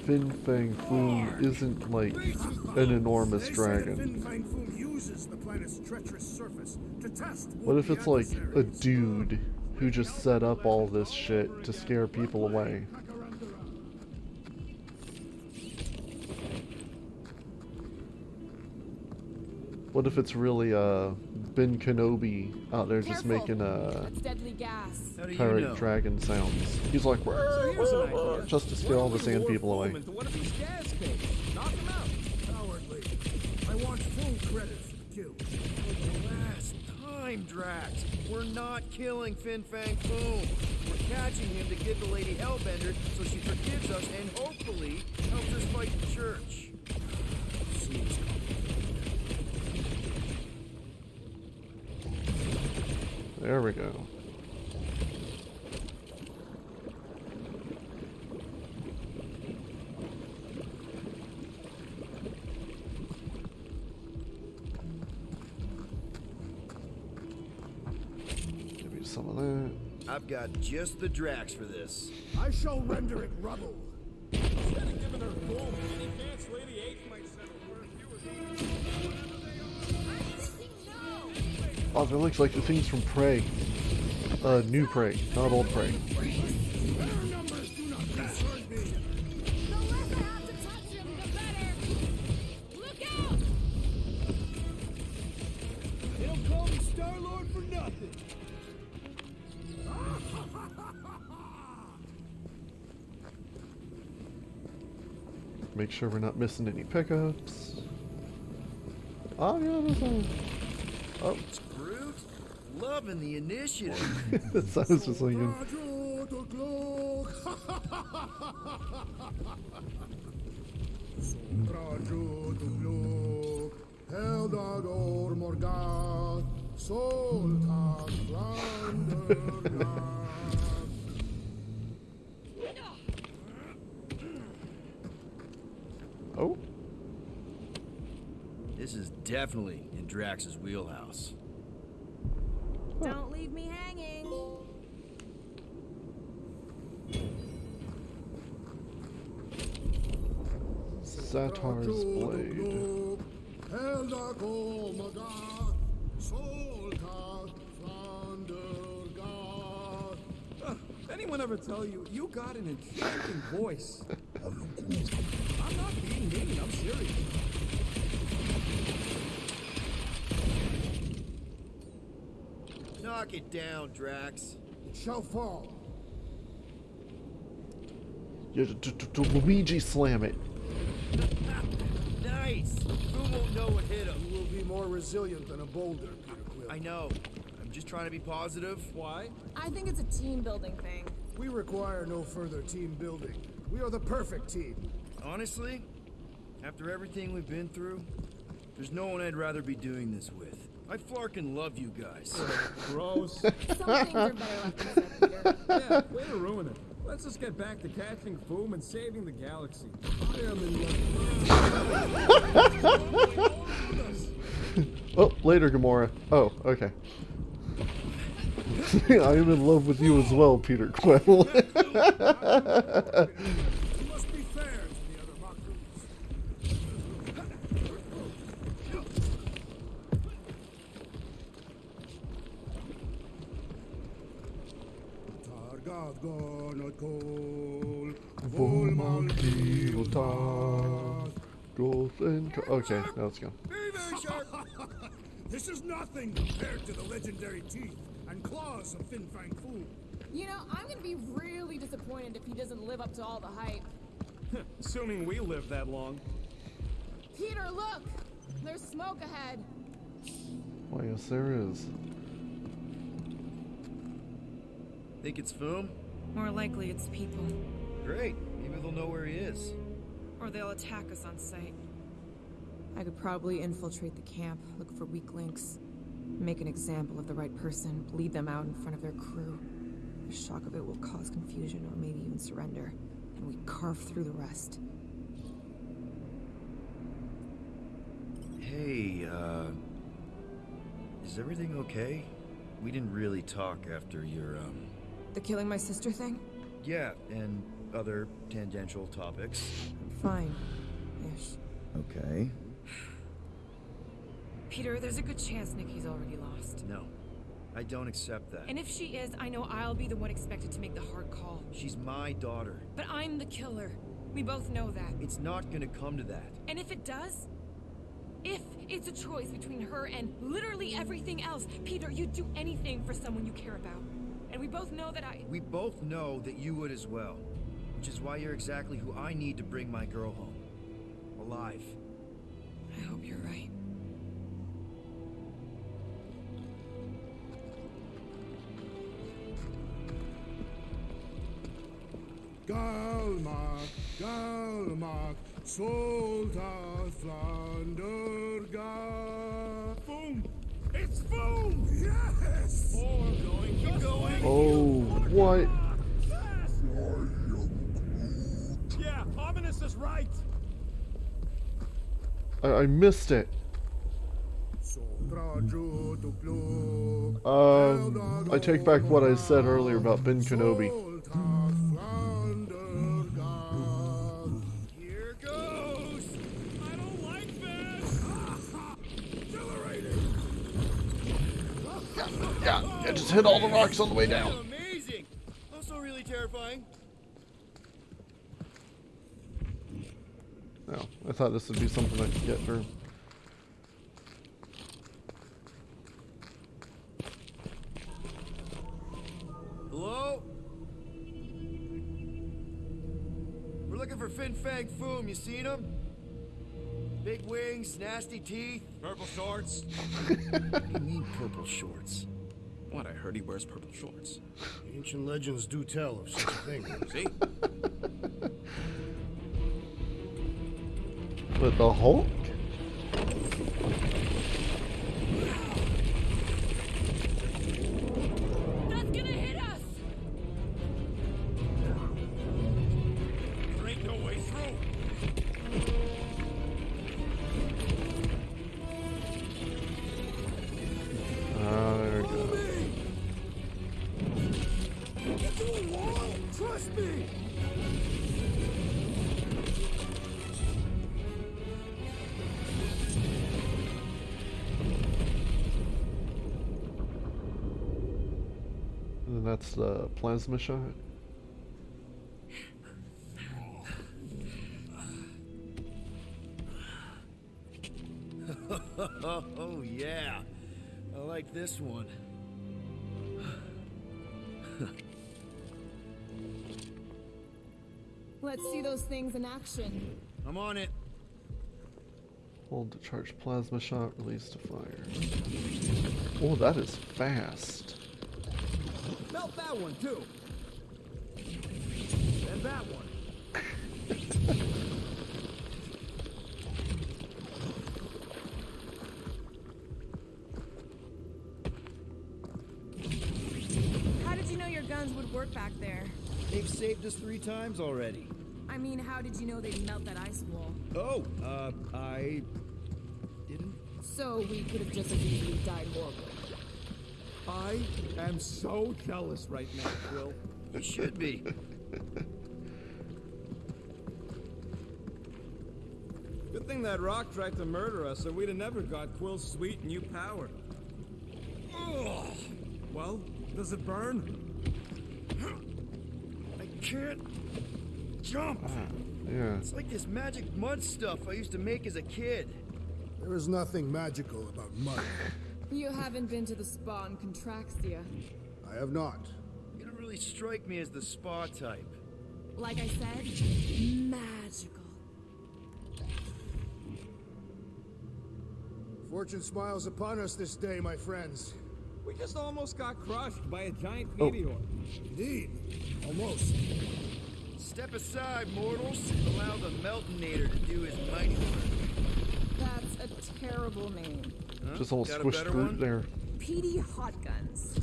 Fin Fang Foom isn't like an enormous
They say that
dragon?
Fin Fang Foom uses the planet's treacherous surface to test
What if
would-be
it's like a
adversaries.
dude who just set up all this shit to scare people away? What if it's really Ben Kenobi out there just
Careful.
making
That's deadly gas.
How do you
pirate
know?
dragon sounds? He's like,
So here's an idea.
just to scare all the sand people away.
Into one of these gas caves. Knock them out.
Cowardly. I want full credit for the kill.
Last time, Drax. We're not killing Fin Fang Foom. We're catching him to give the Lady Hellbender so she forgives us and hopefully helps us fight the church.
Seems
There we go. Give you some of that.
I've got just the Drax for this.
I shall render it rubble.
Instead of giving her Foom, any fancy Lady H might settle for a few of these.
Oh, that looks like the things from Prey. New prey, not old prey.
The less I have to touch him, the better. Look out!
They don't call me Star-Lord for nothing.
Make sure we're not missing any pickups. Oh yeah, that's all. Oh,
Groot, loving the initiative.
that sounds just like him. Oh,
This is definitely in Drax's wheelhouse.
Don't leave me hanging.
Satar's blade.
Anyone ever tell you, you got an enchanting voice? I'm not being mean, I'm serious.
Knock it down, Drax.
It shall fall.
You Luigi slam it.
Nice! Who won't know what hit him?
You will be more resilient than a boulder, Peter Quill.
I know. I'm just trying to be positive.
Why?
I think it's a team building thing.
We require no further team building. We are the perfect team.
Honestly, after everything we've been through, there's no one I'd rather be doing this with. I flarkin' love you guys.
Gross.
Some things are better left unsaid, Peter.
Yeah, way to ruin it. Let's just get back to catching Foom and saving the galaxy. I am in love.
Oh, later, Gamora. Oh, okay. I am in love with you as well, Peter Quill.
You must be fair to the other Makus. Targat gonot kol,
Okay, now let's go.
Very, very sharp. This is nothing compared to the legendary teeth and claws of Fin Fang Foom.
You know, I'm gonna be really disappointed if he doesn't live up to all the hype.
Assuming we live that long.
Peter, look! There's smoke ahead.
Why, yes, there is.
Think it's Foom?
More likely it's people.
Great. Maybe they'll know where he is.
Or they'll attack us on sight. I could probably infiltrate the camp, look for weak links, make an example of the right person, lead them out in front of their crew. The shock of it will cause confusion or maybe even surrender, and we carve through the rest.
Hey, is everything okay? We didn't really talk after your,
The killing my sister thing?
Yeah, and other tangential topics.
Fine. Ish.
Okay.
Peter, there's a good chance Nikki's already lost.
No, I don't accept that.
And if she is, I know I'll be the one expected to make the hard call.
She's my daughter.
But I'm the killer. We both know that.
It's not gonna come to that.
And if it does? If it's a choice between her and literally everything else, Peter, you'd do anything for someone you care about. And we both know that
We both know that you would as well. Which is why you're exactly who I need to bring my girl home. Alive.
I hope you're right.
Galmak, Galmak, Soldat Flanderga. Boom! It's Boom! Yes!
Oh, I'm going. Keep going.
Oh, what?
Yeah, Ominous is right.
I missed it. I take back what I said earlier about Ben Kenobi.
Here goes!
I don't like this.
Yeah. I just hit all the rocks on the way down.
Amazing. Also really terrifying.
No, I thought this would be something I could get through.
Hello? We're looking for Fin Fang Foom. You seen him? Big wings, nasty teeth.
Purple shorts.
What do you mean purple shorts?
What, I heard he wears purple shorts.
Ancient legends do tell of such a thing.
See?
But the Hulk?
That's gonna hit us!
There ain't no way through.
There we go.
Get to a wall! Trust me!
And that's the plasma shot.
Oh yeah, I like this one.
Let's see those things in action.
I'm on it.
Hold to charge plasma shot, release to fire. Oh, that is fast.
Melt that one, too. And that one.
How did you know your guns would work back there?
They've saved us 3 times already.
I mean, how did you know they'd melt that ice wall?
Oh, I didn't.
So we could have just as easily died horribly.
I am so jealous right now, Quill.
You should be.
Good thing that rock tried to murder us, or we'd have never got Quill's sweet new power.
Ugh.
Well, does it burn?
I can't jump.
Yeah.
It's like this magic mud stuff I used to make as a kid.
There is nothing magical about mud.
You haven't been to the spa in Contraxia.
I have not.
You don't really strike me as the spa type.
Like I said, magical.
Fortune smiles upon us this day, my friends.
We just almost got crushed by a giant
Oh.
meteor.
Indeed. Almost.
Step aside, mortals. Allow the Meltonator to do his mighty work.
That's a terrible name.
Huh?
Just almost
Got a
squished
better
Groot
one?
there.
PD Hot Guns.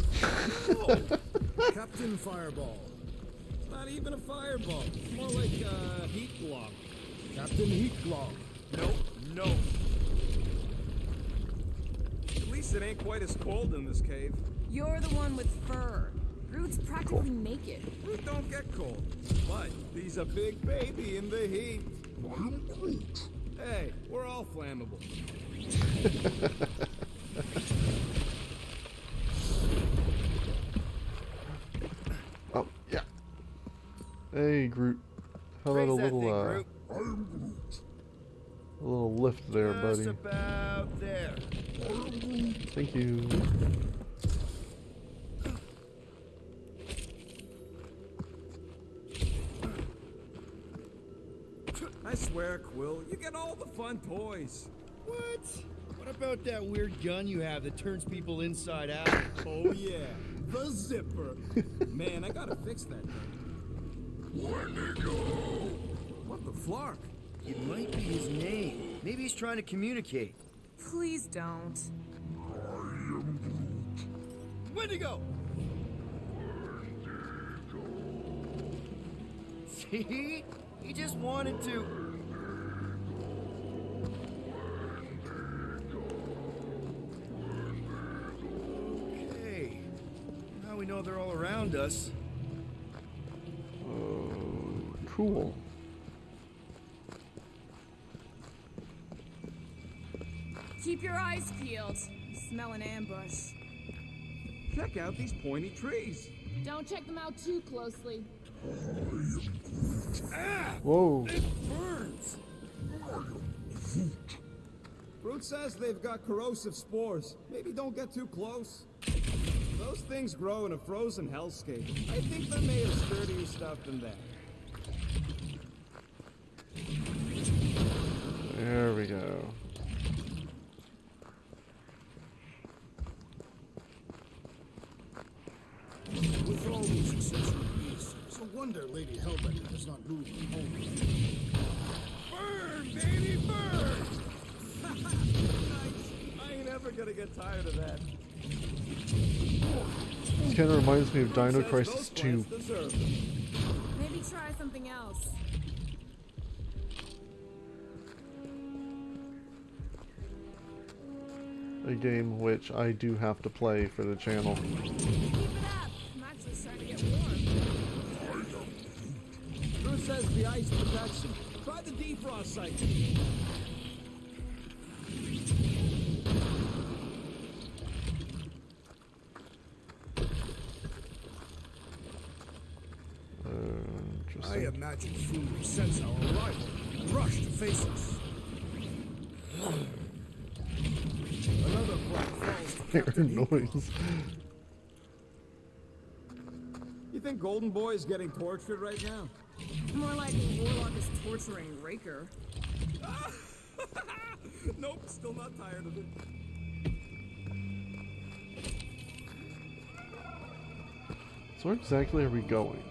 Captain Fireball.
It's not even a fireball. It's more like a heat block.
Captain Heatglove.
Nope, no.
At least it ain't quite as cold in this cave.
You're the one with fur. Groot's practically naked.
Groot don't get cold, but he's a big baby in the heat. Hey, we're all flammable.
Oh, yeah. Hey, Groot. How about a
Raise that
little,
thing, Groot.
a little lift there,
Just
buddy?
about there.
Thank you.
I swear, Quill, you get all the fun toys.
What? What about that weird gun you have that turns people inside out?
Oh yeah, the zipper. Man, I gotta fix that thing. What the flark?
It might be his name. Maybe he's trying to communicate.
Please don't.
Wendigo! See? He just wanted to. Okay. Now we know they're all around us.
Cool.
Keep your eyes peeled. Smell an ambush.
Check out these pointy trees.
Don't check them out too closely.
Whoa.
It burns. Fruit says they've got corrosive spores. Maybe don't get too close. Those things grow in a frozen hellscape. I think they're made of sturdier stuff than that.
There we go.
With all these accessory beasts, it's a wonder Lady Hellbender has not moved from home.
Burn, baby, burn! Nice. I ain't ever gonna get tired of that.
This kind of reminds me of Dino
Says
Crisis
those
2.
plants deserve it.
Maybe try something else.
A game which I do have to play for the channel.
Keep it up. I'm actually starting to get warm.
Fruit says the ice protects them. Try the defrost site.
I imagine food will sense our arrival and rush to face us. Another black falls to
Fair
Captain Heathcliff.
noise.
You think Golden Boy is getting tortured right now?
More likely Warlock is torturing Raker.
Nope, still not tired of it.
So where exactly are we going?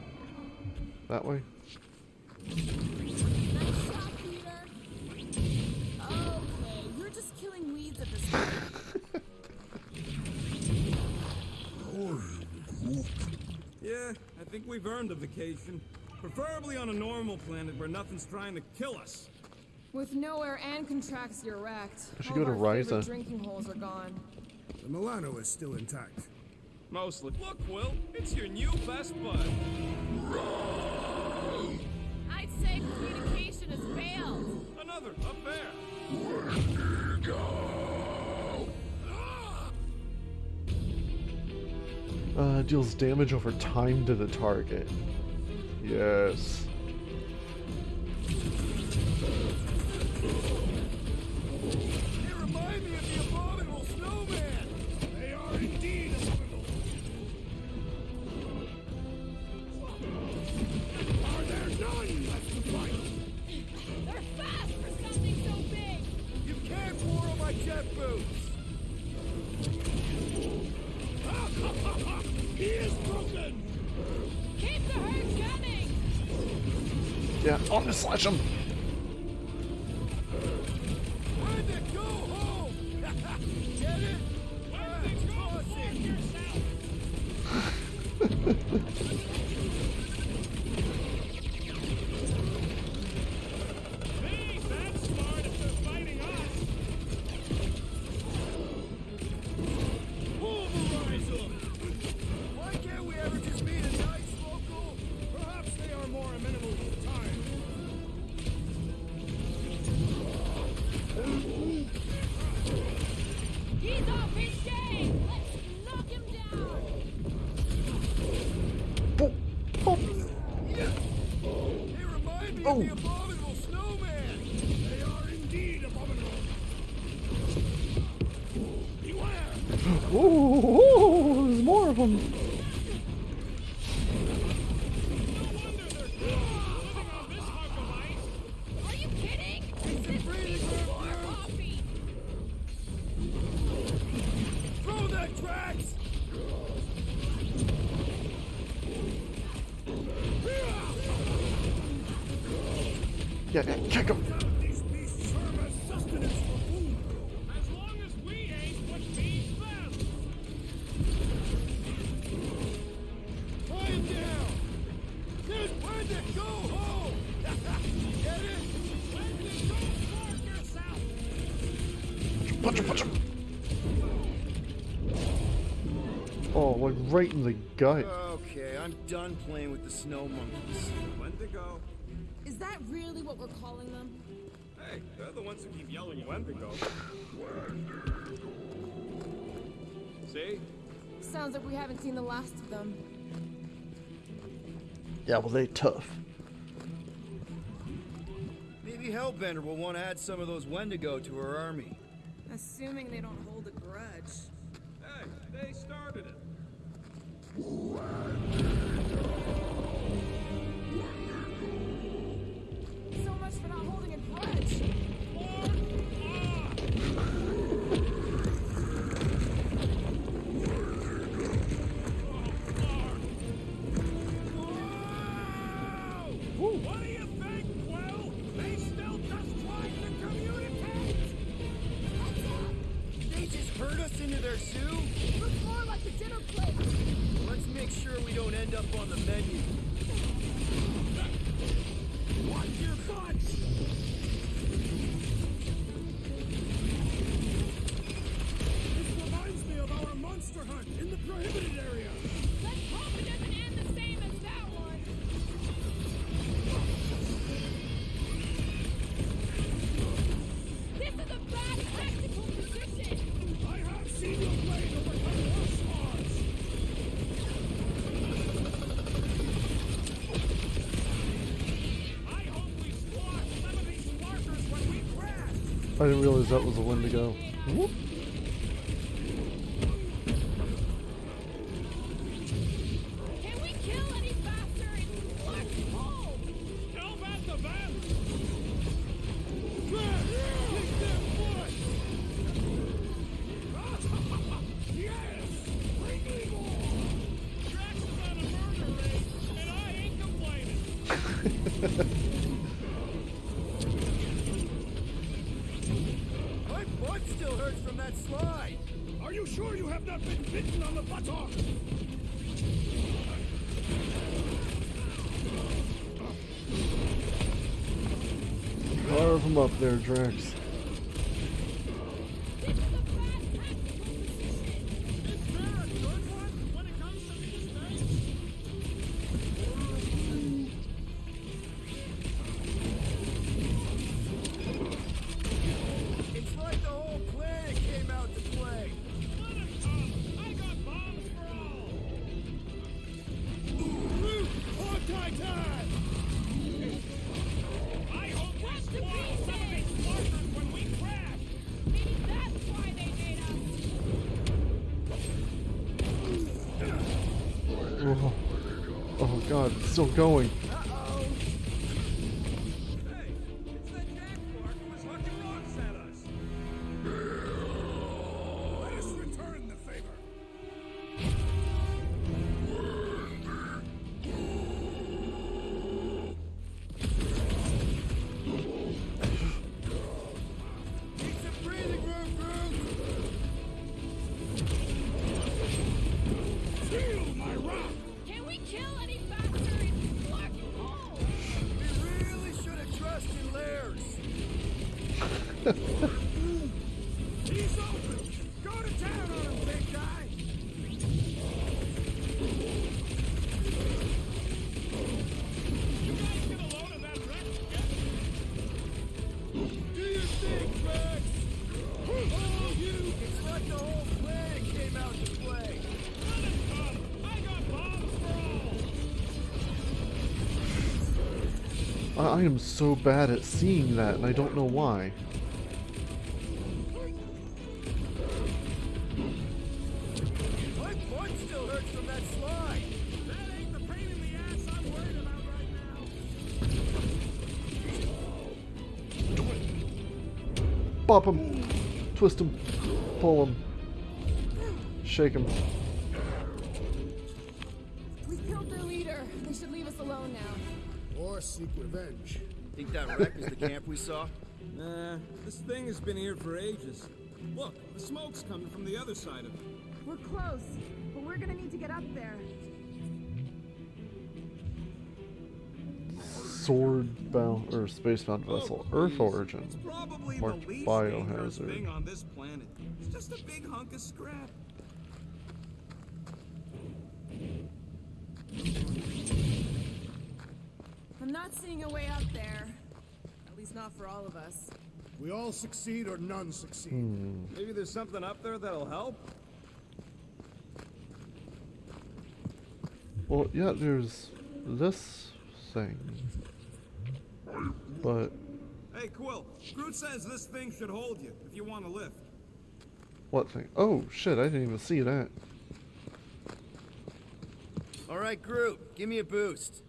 That way?
Nice shot, Peter. Okay, you're just killing weeds at this point.
Yeah, I think we've earned a vacation. Preferably on a normal planet where nothing's trying to kill us.
With nowhere and Contraxia wrecked,
I should
all
go
of
to
our favorite
Ryza.
drinking holes are gone.
The Milano is still intact.
Mostly. Look, Will, it's your new best bud.
I'd say communication has failed.
Another affair.
Deals damage over time to the target. Yes.
They remind me of the abominable snowman.
They are indeed abominable. Are there none left to fight?
They're fast for something so big.
You can't whirl my jet boots.
He is broken!
Keep the herd coming.
Yeah, I'm gonna slash him.
Where'd it go home? Get it? Where'd it go?
Hey, that's smart if they're fighting us.
Pulverize them! Why can't we ever just meet a nice local? Perhaps they are more amenable to time.
He's off his game. Let's knock him down.
They remind me of the abominable snowman. They are indeed abominable. Beware!
Ooh, there's more of them.
Are you kidding? This needs more coffee.
Throw that tracks!
Yeah, kick him.
These beasts serve as sustenance for food.
As long as we ain't what feeds them.
Try it down! Just where'd it go home? Get it?
When did you mark yourself?
Punch him. Oh, like right in the gut.
Okay, I'm done playing with the snow monkeys.
Wendigo.
Is that really what we're calling them?
Hey, they're the ones who keep yelling Wendigo. See?
Sounds like we haven't seen the last of them.
Yeah, well, they tough.
Maybe Hellbender will want to add some of those Wendigo to her army.
Assuming they don't hold a grudge.
Hey, they started it.
So much for not holding a grudge.
What do you think, Will? They still just trying to communicate!
They just herd us into their zoo?
Looks more like a dinner plate.
Let's make sure we don't end up on the menu.
Watch your butts! This reminds me of our monster hunt in the prohibited area.
Let's hope it doesn't end the same as that one. This is a bad tactical position.
I have seen your blade overcome worse odds. I hope we squash some of these markers when we crash.
I didn't realize that was a Wendigo. Whoop.
Can we kill any faster? It's fucking cold.
Tell that to them. Kick their foot. Yes, bring me more. Drax is on a murder race, and I ain't complaining.
My butt still hurts from that slide.
Are you sure you have not been bitten on the buttock?
Carve them up there, Drax.
This is a bad tactical position.
Is there a good one when it comes to these things?
It's like the whole planet came out to play.
Let it come. I got bombs for all. On Titan! I hope we
That's the
squash some of
pieces.
these markers when we crash.
Maybe that's why they made us.
Oh, oh God, it's still going.
Uh-oh.
Hey, it's that jackpot who was hucking rocks at us. Let us return the favor.
Need some breathing room, Groot.
Feel my rock.
Can we kill any faster? It's fucking cold.
We really should have trusted Lairs.
He's open. Go to town on him, big guy. You guys get a load of that wreck yet?
Do your thing, Rex. Oh, you. It's like the whole planet came out to play.
Let it come. I got bombs for all.
I am so bad at seeing that, and I don't know why.
My butt still hurts from that slide.
That ain't the pain in the ass I'm worried about right now.
Bop him, twist him, pull him, shake him.
We killed their leader. They should leave us alone now.
Or seek revenge.
Think that wreck is the camp we saw?
Nah, this thing has been here for ages. Look, the smoke's coming from the other side of it.
We're close, but we're gonna need to get up there.
Sword-bound or space-bound vessel, Earth origin,
It's probably
marked
the least dangerous
biohazard.
thing on this planet. It's just a big hunk of scrap.
I'm not seeing a way up there. At least not for all of us.
We all succeed or none succeed.
Maybe there's something up there that'll help?
Well, yeah, there's this thing. But
Hey, Quill. Groot says this thing should hold you if you want to lift.
what thing? Oh shit, I didn't even see that.
All right, Groot, give me a boost.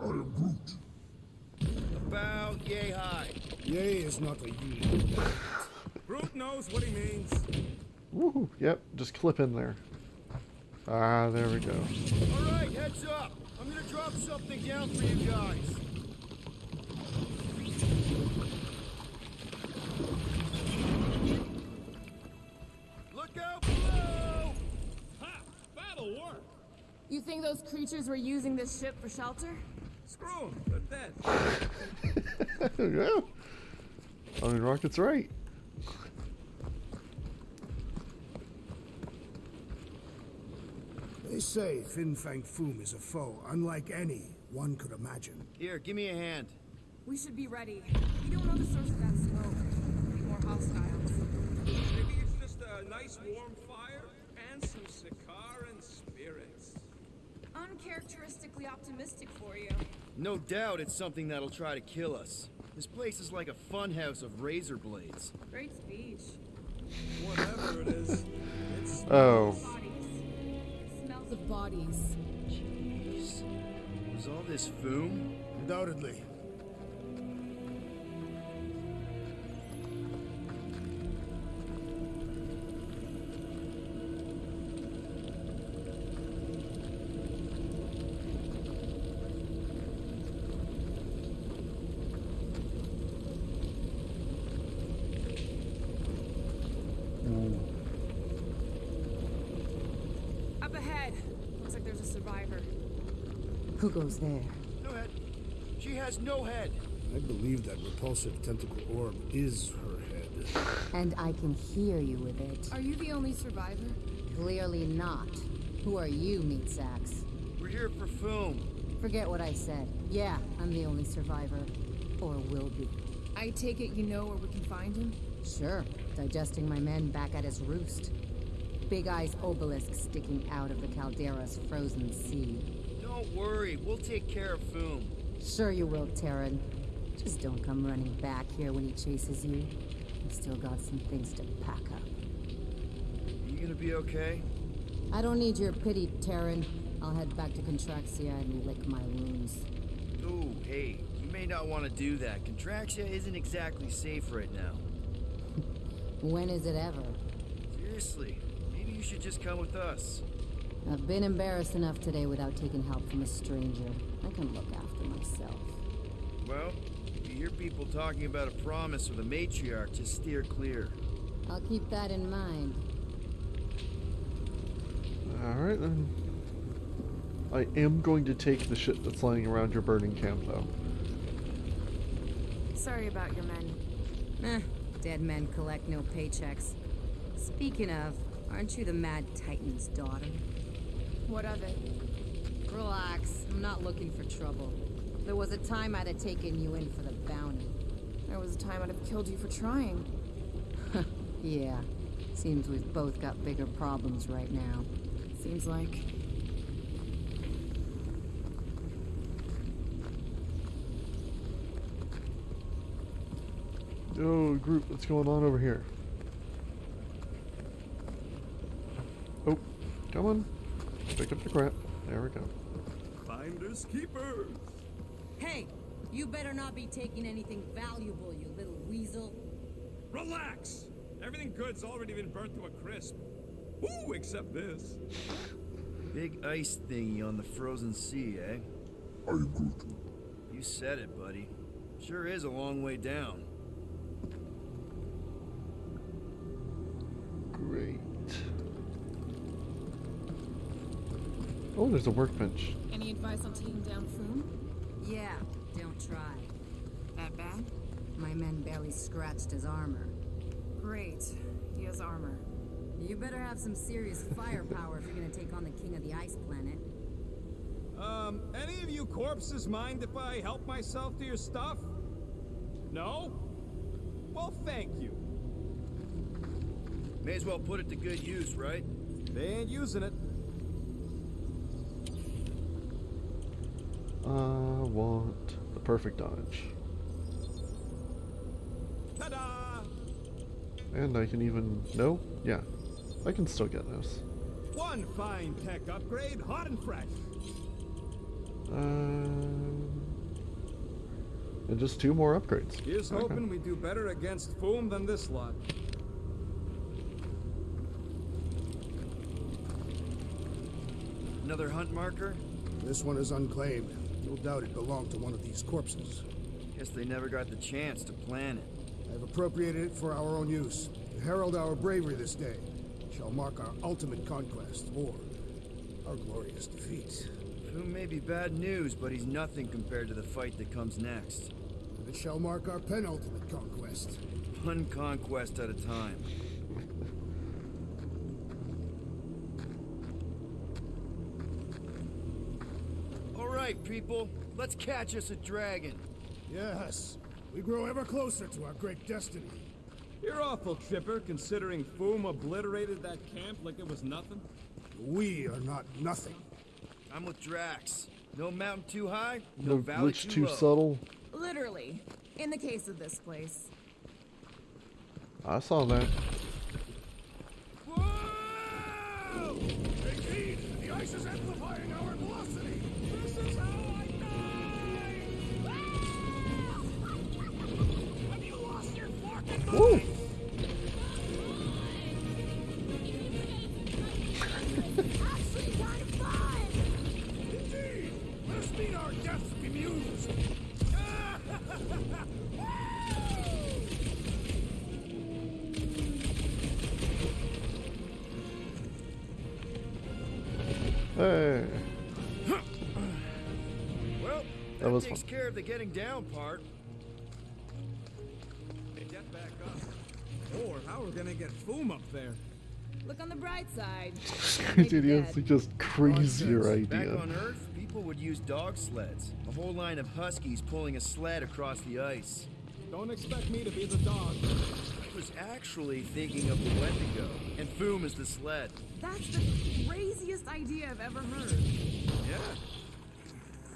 I am Groot.
About yay high.
Yay is not a you.
Groot knows what he means.
Woohoo! Yep, just clip in there. Ah, there we go.
All right, heads up. I'm gonna drop something down for you guys. Look out below!
Ha! That'll work!
You think those creatures were using this ship for shelter?
Screw him. They're dead.
Yeah. I mean, Rocket's right.
They say Fin Fang Foom is a foe unlike any one could imagine.
Here, give me a hand.
We should be ready. We don't know the source of that smoke. Maybe more hostiles.
Maybe it's just a nice warm fire and some Sakaran spirits.
Uncharacteristically optimistic for you.
No doubt it's something that'll try to kill us. This place is like a funhouse of razor blades.
Great speech.
Whatever it is, it's
Oh.
Bodies. It smells of bodies.
Jeez. Was all this Foom?
Undoubtedly.
Up ahead. Looks like there's a survivor.
Who goes there?
No head. She has no head.
I believe that repulsive tentacle orb is her head.
And I can hear you with it.
Are you the only survivor?
Clearly not. Who are you, meat sacks?
We're here for Foom.
Forget what I said. Yeah, I'm the only survivor. Or will be.
I take it you know where we can find him?
Sure. Digesting my men back at his roost. Big Eye's obelisk sticking out of the caldera's frozen sea.
Don't worry, we'll take care of Foom.
Sure you will, Terran. Just don't come running back here when he chases you. I've still got some things to pack up.
You gonna be okay?
I don't need your pity, Terran. I'll head back to Contraxia and lick my wounds.
Ooh, hey, you may not want to do that. Contraxia isn't exactly safe right now.
When is it ever?
Seriously, maybe you should just come with us.
I've been embarrassed enough today without taking help from a stranger. I can look after myself.
Well, if you hear people talking about a promise with a matriarch, just steer clear.
I'll keep that in mind.
Alright then. I am going to take the shit that's lying around your burning camp, though.
Sorry about your men.
Dead men collect no paychecks. Speaking of, aren't you the Mad Titan's daughter?
What of it?
Relax, I'm not looking for trouble. There was a time I'd have taken you in for the bounty.
There was a time I'd have killed you for trying.
Yeah, seems we've both got bigger problems right now.
Seems like.
Yo, group, what's going on over here? Oh, come on. Pick up the crap. There we go.
Finders keepers.
Hey, you better not be taking anything valuable, you little weasel.
Relax! Everything good's already been burnt to a crisp. Woo, except this.
Big ice thingy on the frozen sea, eh?
I am Groot.
You said it, buddy. Sure is a long way down.
Great. Oh, there's a workbench.
Any advice on taking down Foom?
Yeah, don't try.
That bad?
My men barely scratched his armor.
Great. He has armor.
You better have some serious firepower if you're gonna take on the king of the ice planet.
Any of you corpses mind if I help myself to your stuff? No? Well, thank you.
May as well put it to good use, right?
They ain't using it.
I want the perfect dodge.
Ta-da!
And I can even... No? Yeah. I can still get this.
One fine tech upgrade, hot and fresh.
And just 2 more upgrades.
Here's
Okay.
hoping we do better against Foom than this lot.
Another hunt marker?
This one is unclaimed. No doubt it belonged to one of these corpses.
Guess they never got the chance to plan it.
I've appropriated it for our own use. To herald our bravery this day. It shall mark our ultimate conquest, or our glorious defeat.
Foom may be bad news, but he's nothing compared to the fight that comes next.
And it shall mark our penultimate conquest.
One conquest at a time. All right, people. Let's catch us a dragon.
Yes, we grow ever closer to our great destiny.
You're awful chipper, considering Foom obliterated that camp like it was nothing.
We are not nothing.
I'm with Drax. No mountain too high,
No
valley
glitch
too
too
low.
subtle.
Literally. In the case of this place.
I saw that.
Whoa! Indeed, the ice is amplifying our velocity. This is how I die! Have you lost your fucking mind?
Woo!
Actually, kind of fun!
Indeed! Let us meet our deaths bemused!
Hey.
Well,
That
that
was
takes
fun.
care of the getting down part.
Hey, get back up. Or how we're gonna get Foom up there.
Look on the bright side.
It's just crazier
Nonsense.
idea.
Back on Earth, people would use dog sleds. A whole line of huskies pulling a sled across the ice.
Don't expect me to be the dog.
I was actually thinking of the Wendigo, and Foom is the sled.
That's the craziest idea I've ever heard.
Yeah.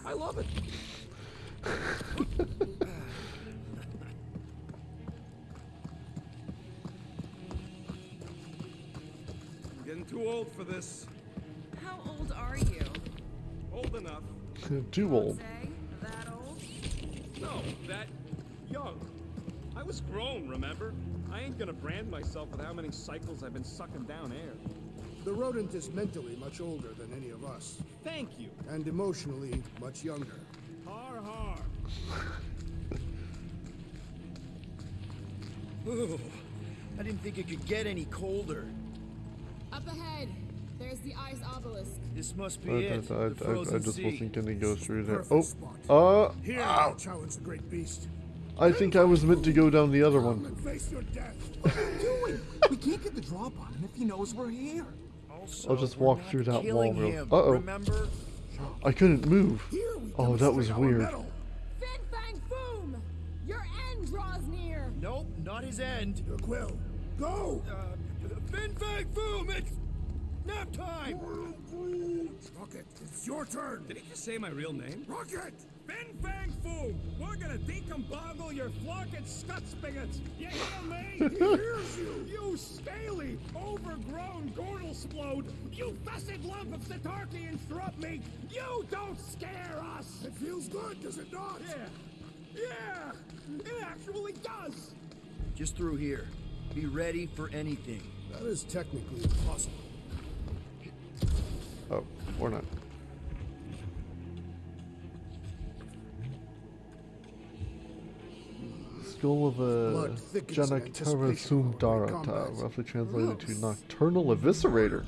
I love it. I'm getting too old for this.
How old are you?
Old enough.
Too old.
Say, that old?
No, that young. I was grown, remember? I ain't gonna brand myself with how many cycles I've been sucking down air.
The rodent is mentally much older than any of us,
Thank you.
and emotionally much younger.
Har har.
Ooh, I didn't think it could get any colder.
Up ahead. There's the ice obelisk.
This must be
I
it. The frozen
just
sea.
wasn't gonna go through there.
Perfect
Oh,
spot. Here, I'll challenge the great beast.
I think I was meant to go down the other
Come
one.
and face your death.
What are you doing? We can't get the drop on him if he knows we're here.
Also,
I'll just
we're
walk
not
through that wall
killing
real.
him,
Uh-oh.
Remember?
I couldn't move.
Here we
Oh, that was
demonstrate our
weird.
mettle.
Fin Fang Foom! Your end draws near!
Nope, not his end.
Your quill. Go!
Fin Fang Foom, it's nap time!
Rocket, it's your turn.
Did he just say my real name?
Rocket!
Fin Fang Foom! We're gonna decomboggle your flocking scut spigots! You hear me?
He hears you.
You scaly, overgrown gordle-splode! You fessed lump of Satarkian shrub meat! You don't scare us!
It feels good, does it not?
Yeah, it actually does!
Just through here. Be ready for anything.
That is technically impossible.
Oh, or not. Skull of a
Blood thickens in
Janaktara
anticipation of our great
Sumdarata,
combat.
roughly translated to
Gross.
Nocturnal Eviscerator.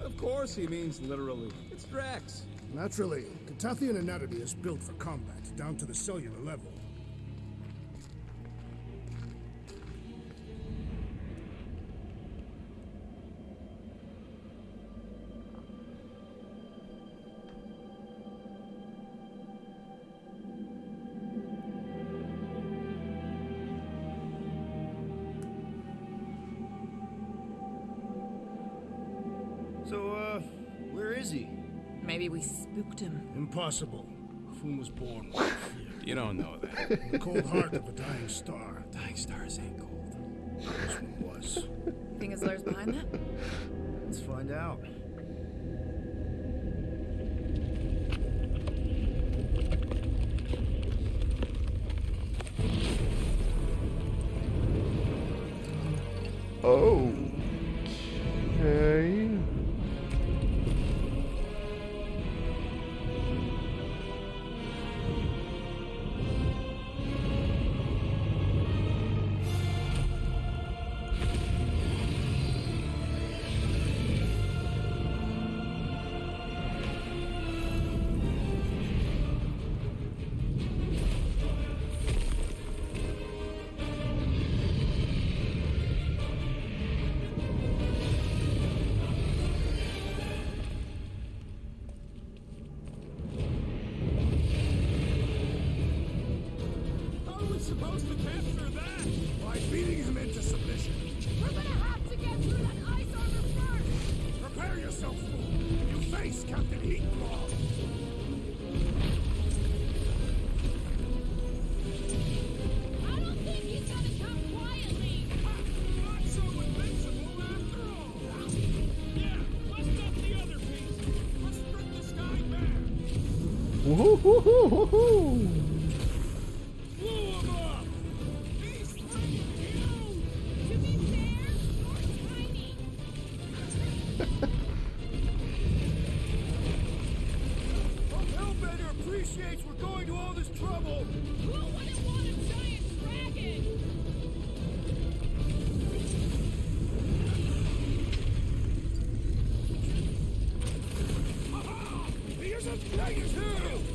Of course he means literally. It's Drax.
Naturally, Catathian anatomy is built for combat, down to the cellular level.
So, where is he?
Maybe we spooked him.
Impossible.
whom was born.
You don't know that.
The cold heart of a dying star.
Dying stars ain't cold.
This one was.
Think his lair's behind that?
Let's find out.
Okay.
How are we supposed to capture that?
By beating him into submission.
We're gonna have to get through that ice armor first!
Prepare yourself, fool. You face Captain Heatclaw.
I don't think he's gonna come quietly!
Not so invincible after all. Yeah, bust up the other piece. Let's strip this guy back.
Woohoo!
Blew him up. He's freaking huge.
To be fair, you're tiny!
Hope Hellbender appreciates we're going to all this trouble.
Who wouldn't want a giant dragon?
Here's a dragon too.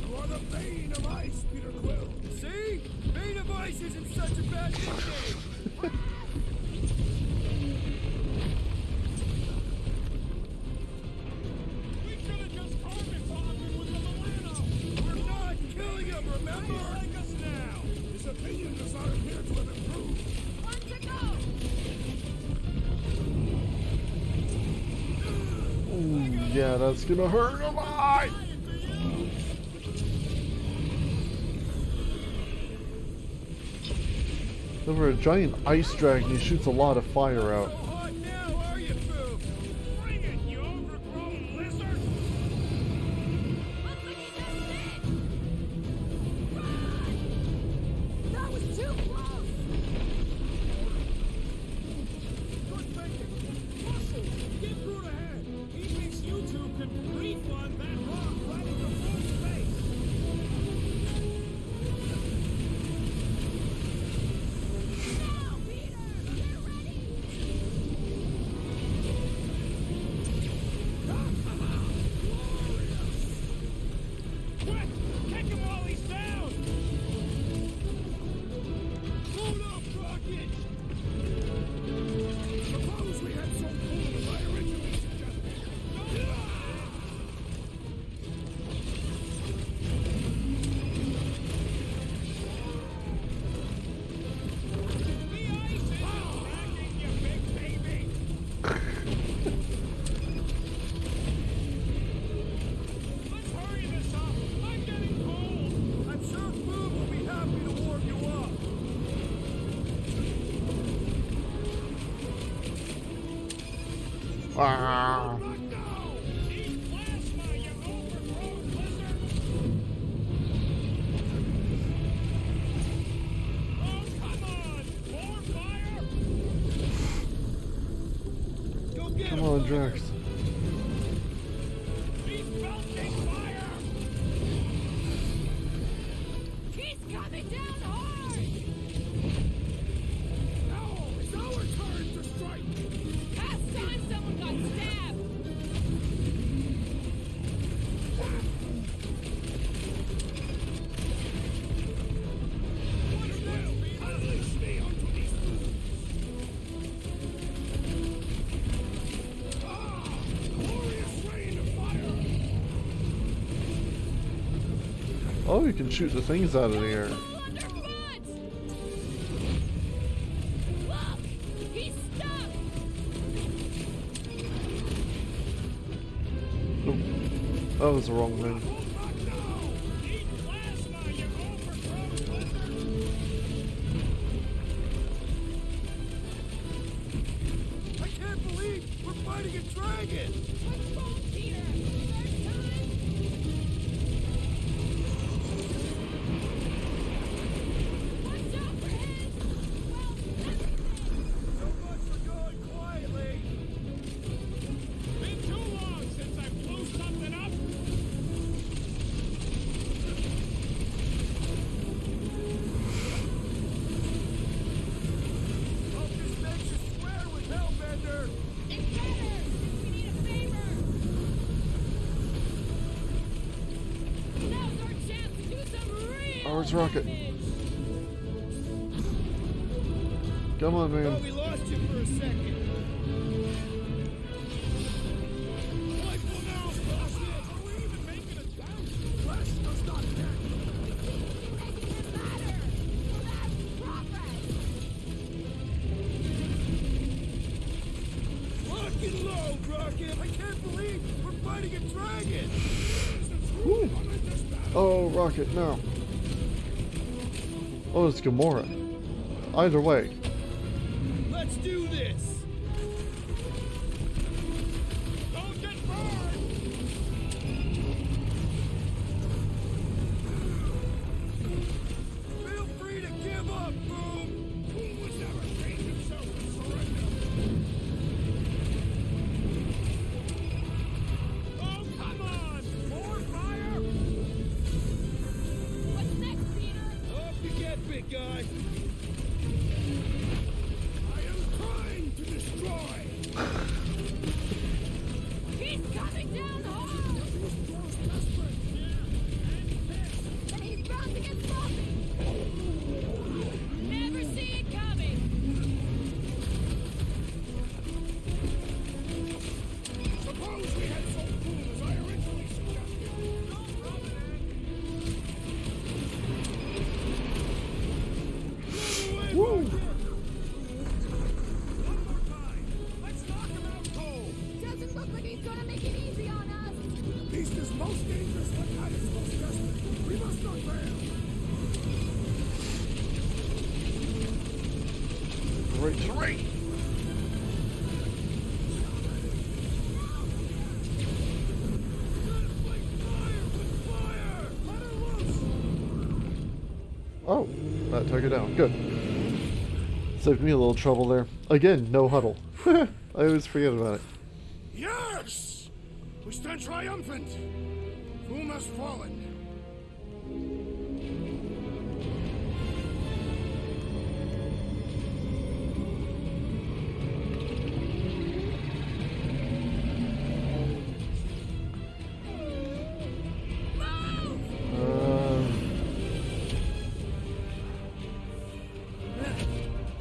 You are the bane of ice, Peter Quill.
See? Bane of Ice isn't such a bad nickname.
We should have just carpet-bombed him with the Milano.
We're not killing him, remember?
Like us now.
His opinion does not appear to have improved.
One to go!
Ooh, yeah, that's gonna hurt a lot. Over a giant ice dragon, he shoots a lot of fire out.
How hot now are you, Boo?
Bring it, you overgrown lizard.
Looks like he's just dead! Run! That was too close!
Good thinking. Muscle, get through the head. He thinks you two can refund that rock right in your full face.
Now, Peter! Get ready!
Quick, kick him while he's down.
Hold up, Rocket!
Suppose we had some fool as I originally suggested.
The ice isn't cracking, you big baby. Let's hurry this up. I'm getting cold.
I'm sure Boo will be happy to warm you up.
Ah.
Eat plasma, you overgrown lizard. Oh, come on. More fire.
Go get
Come
him,
on,
Boo.
Drax.
He's belching fire.
He's coming down hard!
Now it's our turn to strike.
Last time someone got stabbed!
Unleash me onto these fools. Glorious rain of fire.
Oh, you can shoot the things out of the air.
Fall underfoot! Look! He's stuck!
Oh, that was the wrong thing.
Eat plasma.
fighting a dragon!
What's wrong, Peter? Third time? Watch out for him! Well,
So much for going quietly!
Been too long since I blew something up.
Hope this makes you swear with Hellbender!
it better! We need a favor! Now's our chance to do some real
Ours rocket.
damage!
Come on,
Oh,
man.
we lost you for a second.
Rifle now, Boston. Are we even making it down?
Flesh does not count.
Making it matter! That's progress!
Lock and load, Rocket! I can't believe we're fighting a dragon!
Woo. Oh, rocket, no. Oh, it's Gamora. Either way.
Let's do this!
Don't get burned.
Feel free to give up, Boom!
Who was ever trained himself to surrender? Oh, come on! More fire!
What's next, Peter?
Up you get, big guy!
I am trying to destroy.
He's coming down hard! And he's bound to get sloppy! Never see it coming!
Suppose we had so cool as I originally suggested. Don't rub it in.
Woo!
One more time. Let's knock him out cold.
Doesn't look like he's gonna make it easy on us!
Beast is most dangerous when God is most desperate. We must not fail.
Right, right. Oh, that took it down. Good. Saved me a little trouble there. Again, no huddle. I always forget about it.
Yes! We stand triumphant. Whom has fallen?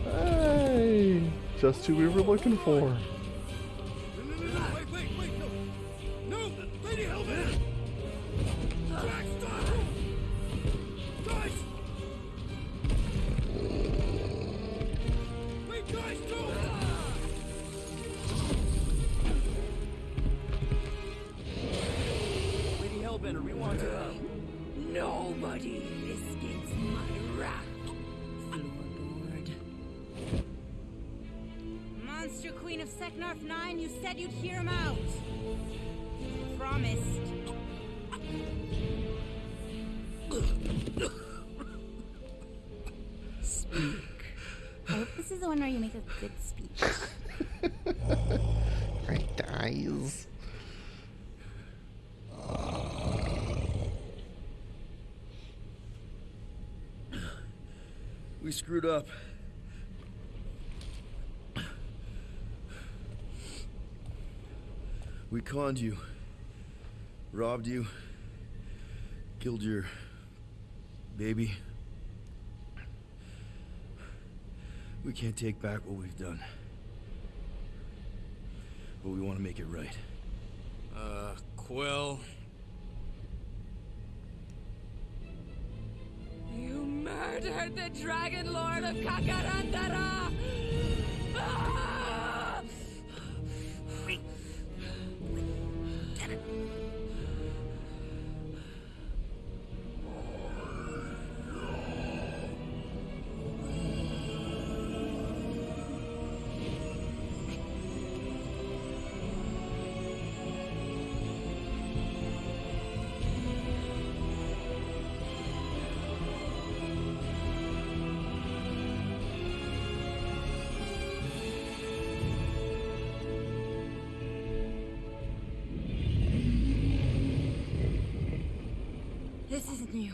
Hey! Just who we were looking for.
No, wait, no! No! Lady Hellbender! Jack, stop! Guys! Wait, guys, no! Lady Hellbender, we want to,
Nobody escapes my wrath, floorboard.
Monster Queen of Seknarf 9, you said you'd hear him out. Promised.
Speak. I hope this is the one where you make a good speech.
Right eyes.
We screwed up. We conned you. Robbed you. Killed your baby. We can't take back what we've done. But we want to make it right.
Quill.
You murdered the Dragon Lord of Kakarandara! Ah!
told you.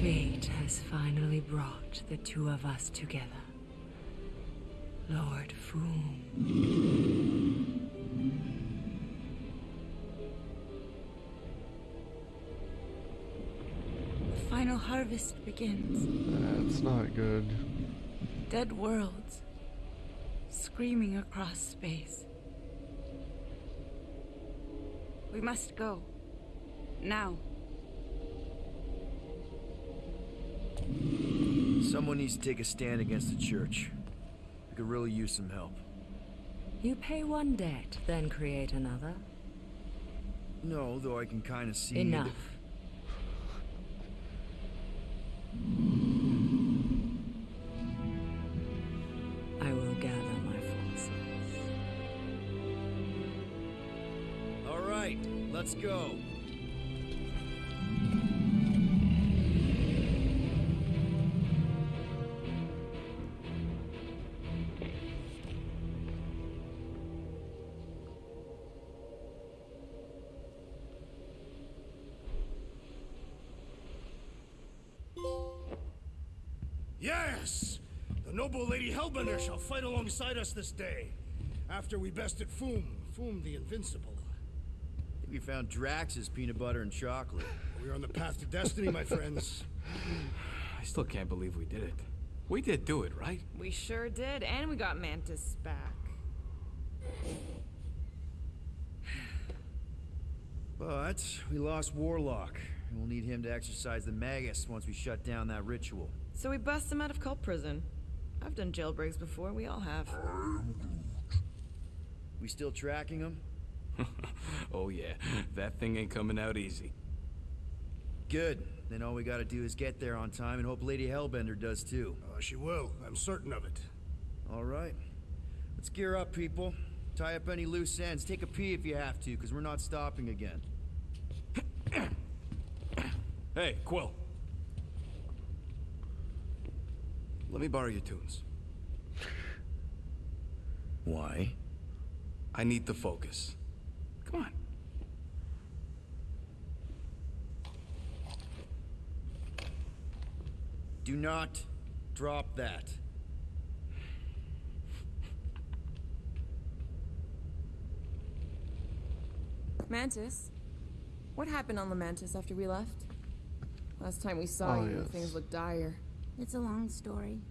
Fate has finally brought the two of us together. Lord Foom.
The final harvest begins.
That's not good.
Dead worlds, screaming across space. We must go. Now.
Someone needs to take a stand against the church. We could really use some help.
You pay one debt, then create another.
No, though I can kind of see...
Enough. I will gather my forces.
All right, let's go.
Yes! The noble Lady Hellbender shall fight alongside us this day. After we bested Foom the Invincible.
I think we found Drax's peanut butter and chocolate.
We are on the path to destiny, my friends.
I still can't believe we did it. We did do it, right?
We sure did, and we got Mantis back.
But we lost Warlock, and we'll need him to exercise the Magus once we shut down that ritual.
So we bust him out of cult prison. I've done jailbreaks before, we all have.
We still tracking him?
Oh yeah, that thing ain't coming out easy.
Good. Then all we gotta do is get there on time and hope Lady Hellbender does too.
She will. I'm certain of it.
All right. Let's gear up, people. Tie up any loose ends. Take a pee if you have to, because we're not stopping again.
Hey, Quill. Let me borrow your tunes.
Why?
I need to focus. Come on.
Do not drop that.
Mantis? What happened on the Mantis after we left? Last time we saw you, things looked dire.
It's a long story.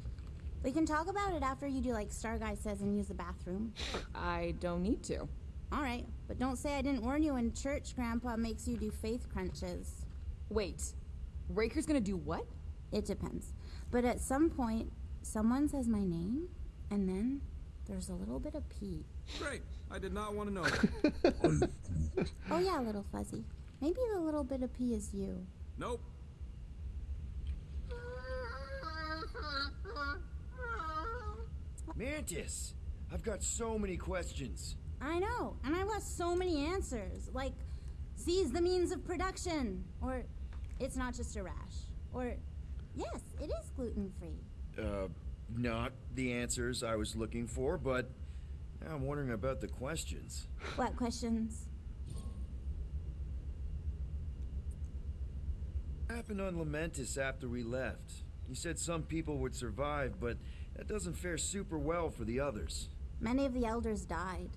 We can talk about it after you do like Star Guy says and use the bathroom.
I don't need to.
All right, but don't say I didn't warn you in church Grandpa makes you do faith crunches.
Wait, Raker's gonna do what?
It depends. But at some point, someone says my name, and then there's a little bit of pee.
Great. I did not want to know.
Oh yeah, little fuzzy. Maybe the little bit of pee is you.
Nope.
Mantis! I've got so many questions.
I know, and I want so many answers. Like, seize the means of production. Or, it's not just a rash. Or, yes, it is gluten-free.
Not the answers I was looking for, but now I'm wondering about the questions.
What questions?
What happened on Lamentis after we left? You said some people would survive, but that doesn't fare super well for the others.
Many of the elders died.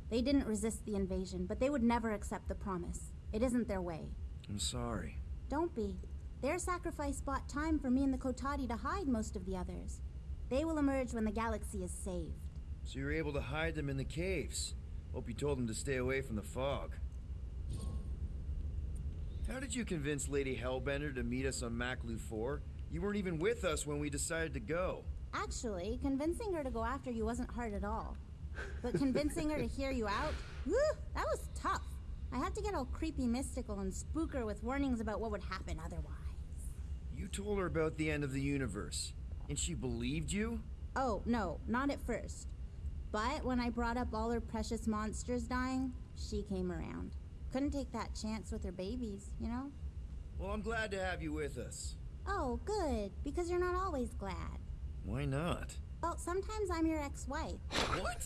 They didn't resist the invasion, but they would never accept the promise. It isn't their way.
I'm sorry.
Don't be. Their sacrifice bought time for me and the Kotati to hide most of the others. They will emerge when the galaxy is saved.
So you were able to hide them in the caves. Hope you told them to stay away from the fog. How did you convince Lady Hellbender to meet us on Maklu 4? You weren't even with us when we decided to go.
Actually, convincing her to go after you wasn't hard at all. But convincing her to hear you out, whew, that was tough. I had to get all creepy mystical and spook her with warnings about what would happen otherwise.
You told her about the end of the universe, and she believed you?
Oh, no, not at first. But when I brought up all her precious monsters dying, she came around. Couldn't take that chance with her babies, you know?
Well, I'm glad to have you with us.
Oh, good, because you're not always glad.
Why not?
Well, sometimes I'm your ex-wife.
What?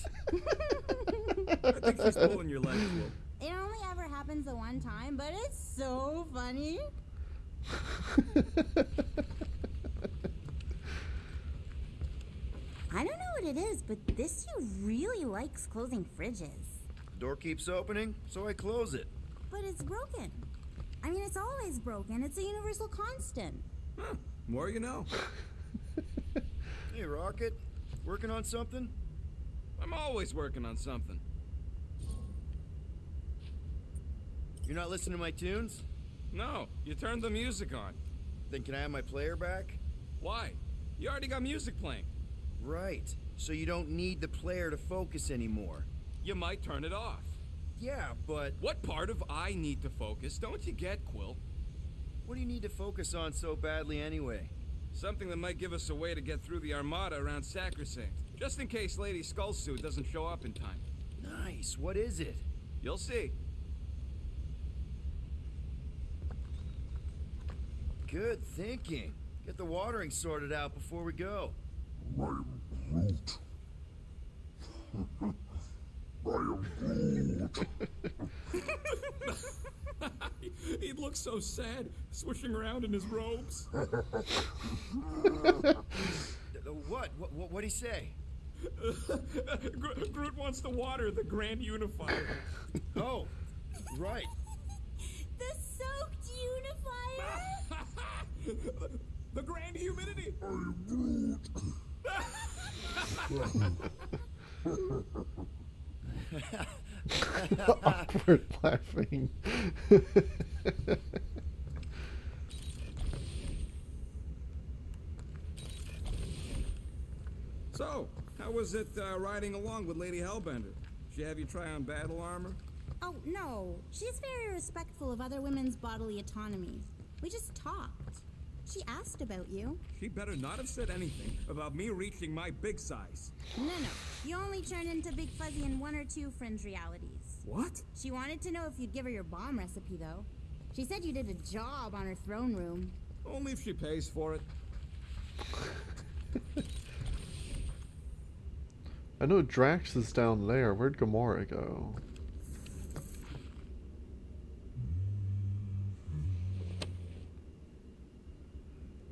I think she's pulling your leg, Will.
It only ever happens the one time, but it's so funny. I don't know what it is, but this dude really likes closing fridges.
The door keeps opening, so I close it.
But it's broken. I mean, it's always broken. It's a universal constant.
Huh. More you know.
Hey, Rocket. Working on something?
I'm always working on something.
You're not listening to my tunes?
No, you turned the music on.
Then can I have my player back?
Why? You already got music playing.
Right. So you don't need the player to focus anymore.
You might turn it off.
Yeah, but...
What part of I need to focus don't you get, Quill?
What do you need to focus on so badly anyway?
Something that might give us a way to get through the Armada around Sacrosanct. Just in case Lady Skullsuit doesn't show up in time.
Nice. What is it?
You'll see.
Good thinking. Get the watering sorted out before we go.
I am Groot. I am Groot.
He looks so sad, swishing around in his robes.
What'd he say?
Groot wants to water the Grand Unifier.
Oh, right.
The soaked unifier?
The Grand Humidity.
I am Groot.
Awkward laughing.
So, how was it riding along with Lady Hellbender? She have you try on battle armor?
Oh, no. She's very respectful of other women's bodily autonomies. We just talked. She asked about you.
She better not have said anything about me reaching my big size.
No. You only turn into Big Fuzzy in one or two fringe realities.
What?
She wanted to know if you'd give her your bomb recipe, though. She said you did a job on her throne room.
Only if she pays for it.
I know Drax is down there. Where'd Gamora go?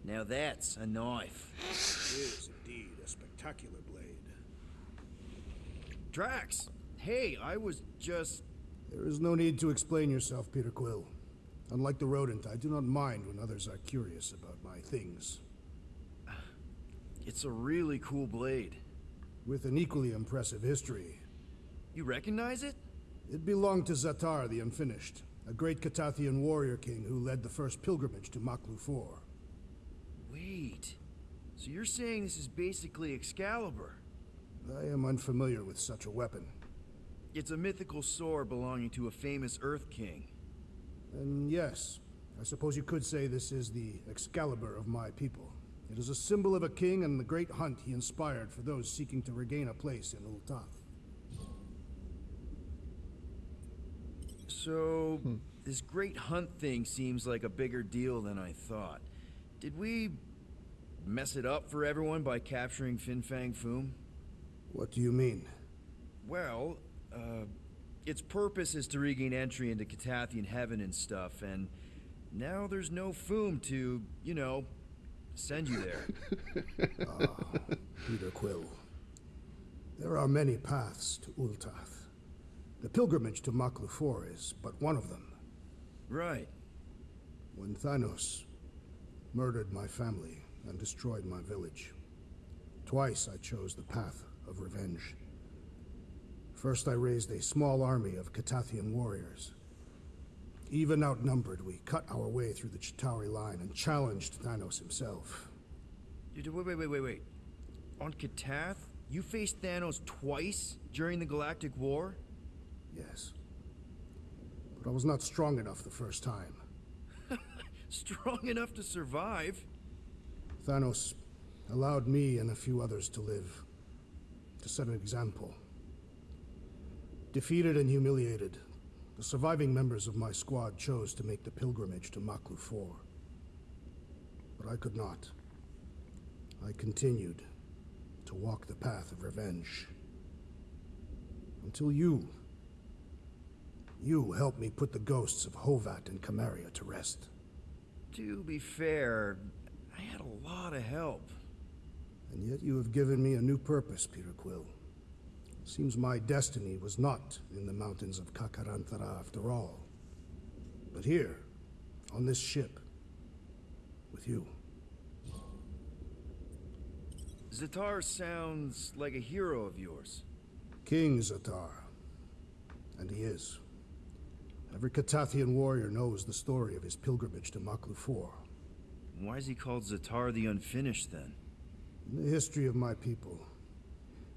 Now that's a knife.
It is indeed a spectacular blade.
Drax! Hey, I was just...
There is no need to explain yourself, Peter Quill. Unlike the rodent, I do not mind when others are curious about my things.
It's a really cool blade.
With an equally impressive history.
You recognize it?
It belonged to Zatar the Unfinished, a great Catathian warrior king who led the first pilgrimage to Maklu 4.
Wait, so you're saying this is basically Excalibur?
I am unfamiliar with such a weapon.
It's a mythical sword belonging to a famous Earth King.
And yes, I suppose you could say this is the Excalibur of my people. It is a symbol of a king and the great hunt he inspired for those seeking to regain a place in Ultath.
So, this great hunt thing seems like a bigger deal than I thought. Did we mess it up for everyone by capturing Fin Fang Foom?
What do you mean?
Well, its purpose is to regain entry into Catathian heaven and stuff, and now there's no Foom to, you know, send you there.
Peter Quill. There are many paths to Ultath. The pilgrimage to Maklu 4 is but one of them.
Right.
When Thanos murdered my family and destroyed my village, twice I chose the path of revenge. First, I raised a small army of Catathian warriors. Even outnumbered, we cut our way through the Chitauri line and challenged Thanos himself.
Wait. On Katath, you faced Thanos twice during the Galactic War?
Yes. but I was not strong enough the first time.
Strong enough to survive?
Thanos allowed me and a few others to live, to set an example. Defeated and humiliated, the surviving members of my squad chose to make the pilgrimage to Maklu 4. But I could not. I continued to walk the path of revenge. Until you helped me put the ghosts of Hovat and Camaria to rest.
To be fair, I had a lot of help.
And yet you have given me a new purpose, Peter Quill. Seems my destiny was not in the mountains of Kakarantara after all, but here, on this ship, with you.
Zatar sounds like a hero of yours.
King Zatar. And he is. Every Katathian warrior knows the story of his pilgrimage to Maklu 4.
Why is he called Zatar the Unfinished, then?
In the history of my people,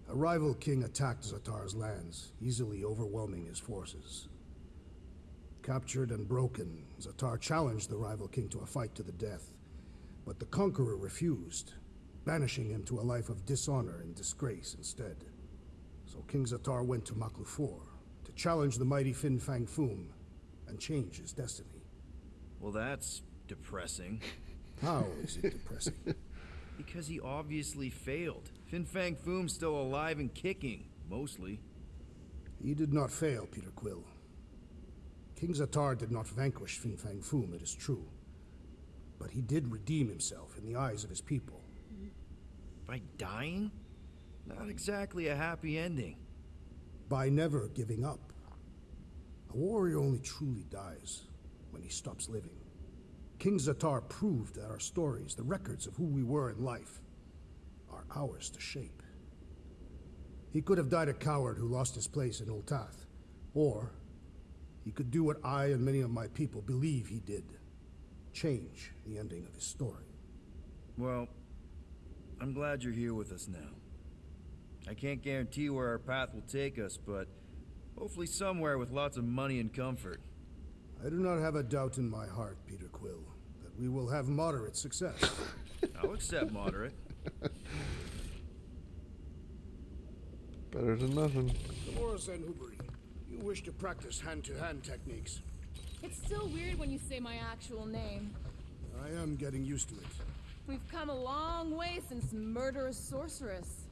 a rival king attacked Zatar's lands, easily overwhelming his forces. Captured and broken, Zatar challenged the rival king to a fight to the death, but the conqueror refused, banishing him to a life of dishonor and disgrace instead. So King Zatar went to Maklu 4 to challenge the mighty Fin Fang Foom and change his destiny.
Well, that's depressing.
How is it depressing?
Because he obviously failed. Fin Fang Foom's still alive and kicking, mostly.
He did not fail, Peter Quill. King Zatar did not vanquish Fin Fang Foom, it is true. But he did redeem himself in the eyes of his people.
By dying? Not exactly a happy ending.
By never giving up. A warrior only truly dies when he stops living. King Zatar proved that our stories, the records of who we were in life, are ours to shape. He could have died a coward who lost his place in Ultath, or he could do what I and many of my people believe he did. Change the ending of his story.
Well, I'm glad you're here with us now. I can't guarantee where our path will take us, but hopefully somewhere with lots of money and comfort.
I do not have a doubt in my heart, Peter Quill, that we will have moderate success.
I'll accept moderate.
Better than nothing.
Dolores and Huberi, you wish to practice hand-to-hand techniques.
It's still weird when you say my actual name.
I am getting used to it.
We've come a long way since Murderous Sorceress.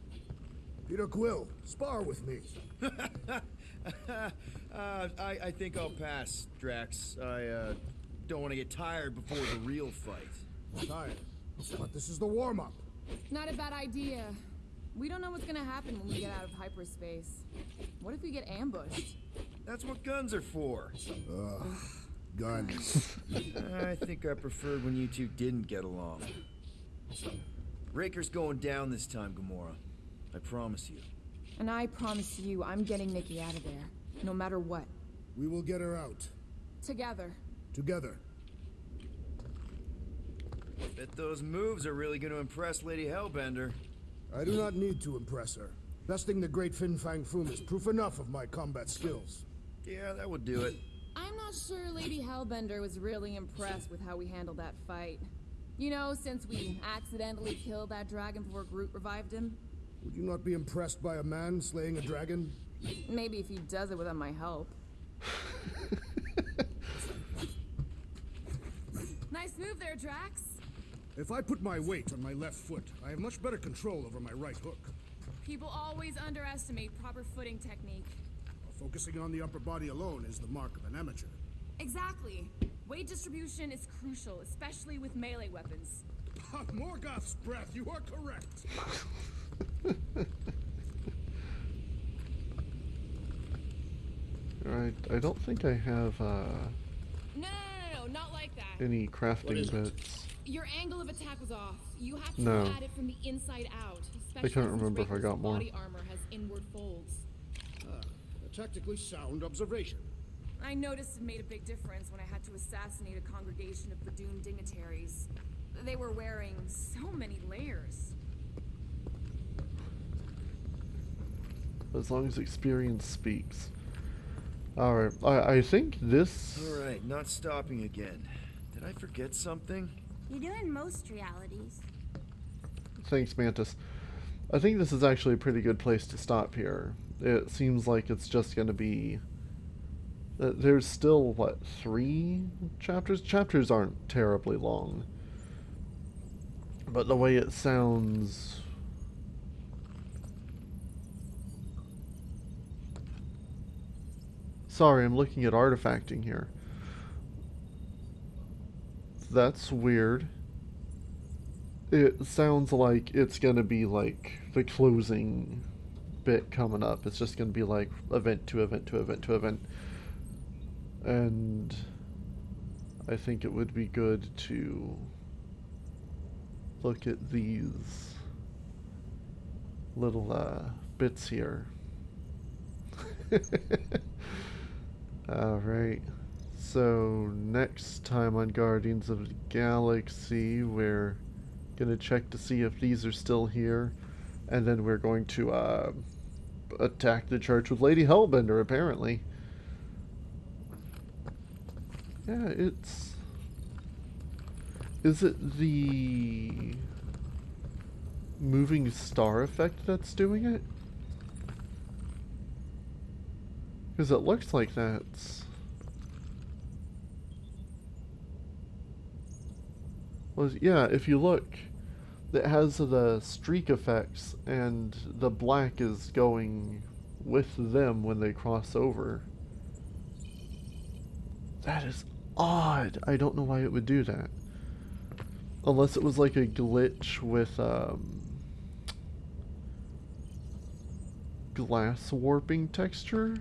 Peter Quill, spar with me.
I think I'll pass, Drax. I don't want to get tired before the real fight.
Tired? But this is the warm-up.
Not a bad idea. We don't know what's gonna happen when we get out of hyperspace. What if we get ambushed?
That's what guns are for.
Guns.
I think I preferred when you two didn't get along. Raker's going down this time, Gamora. I promise you.
And I promise you, I'm getting Nikki out of there, no matter what.
We will get her out.
Together.
Together.
Bet those moves are really going to impress Lady Hellbender.
I do not need to impress her. Besting the great Fin Fang Foom is proof enough of my combat skills.
Yeah, that would do it.
I'm not sure Lady Hellbender was really impressed with how we handled that fight. You know, since we accidentally killed that dragon before Groot revived him.
Would you not be impressed by a man slaying a dragon?
Maybe if he does it without my help.
Nice move there, Drax.
If I put my weight on my left foot, I have much better control over my right hook.
People always underestimate proper footing technique.
Focusing on the upper body alone is the mark of an amateur.
Exactly. Weight distribution is crucial, especially with melee weapons.
On Morgoth's breath, you are correct.
Alright, I don't think I have
No, not like that.
any crafting bits.
Your angle of attack was off. You have to
No.
add it from the inside out.
I can't
Especially
remember if I
since
got
Raker's
more.
body armor has inward folds.
A tactically sound observation.
I noticed it made a big difference when I had to assassinate a congregation of Verdun dignitaries. They were wearing so many layers.
As long as experience speaks. Alright, I think this...
Alright, not stopping again. Did I forget something?
You do in most realities.
Thanks, Mantis. I think this is actually a pretty good place to stop here. It seems like it's just going to be... there's still, what, 3 chapters? Chapters aren't terribly long. But the way it sounds... Sorry, I'm looking at artifacting here. That's weird. It sounds like it's gonna be like the closing bit coming up. It's just gonna be like event to event to event to event. And I think it would be good to look at these little bits here. Alright, so next time on Guardians of the Galaxy, we're gonna check to see if these are still here, and then we're going to attack the church with Lady Hellbender, apparently. Yeah, it's... Is it the moving star effect that's doing it? Because it looks like that's... Well, yeah, if you look, it has the streak effects, and the black is going with them when they cross over. That is odd. I don't know why it would do that. Unless it was like a glitch with glass warping texture.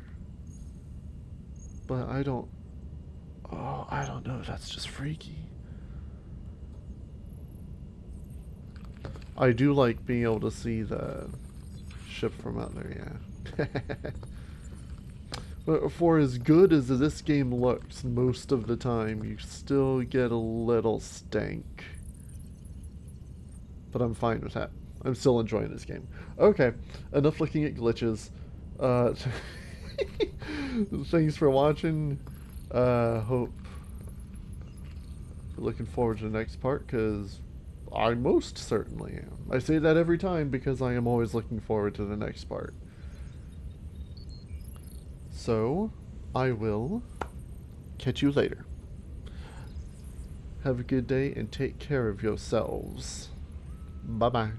But I don't... Oh, I don't know. That's just freaky. I do like being able to see the ship from out there, yeah. But for as good as this game looks most of the time, you still get a little stank. But I'm fine with that. I'm still enjoying this game. Okay, enough looking at glitches. Thanks for watching. Hope you're looking forward to the next part, because I most certainly am. I say that every time because I am always looking forward to the next part. So, I will catch you later. Have a good day and take care of yourselves. Bye-bye.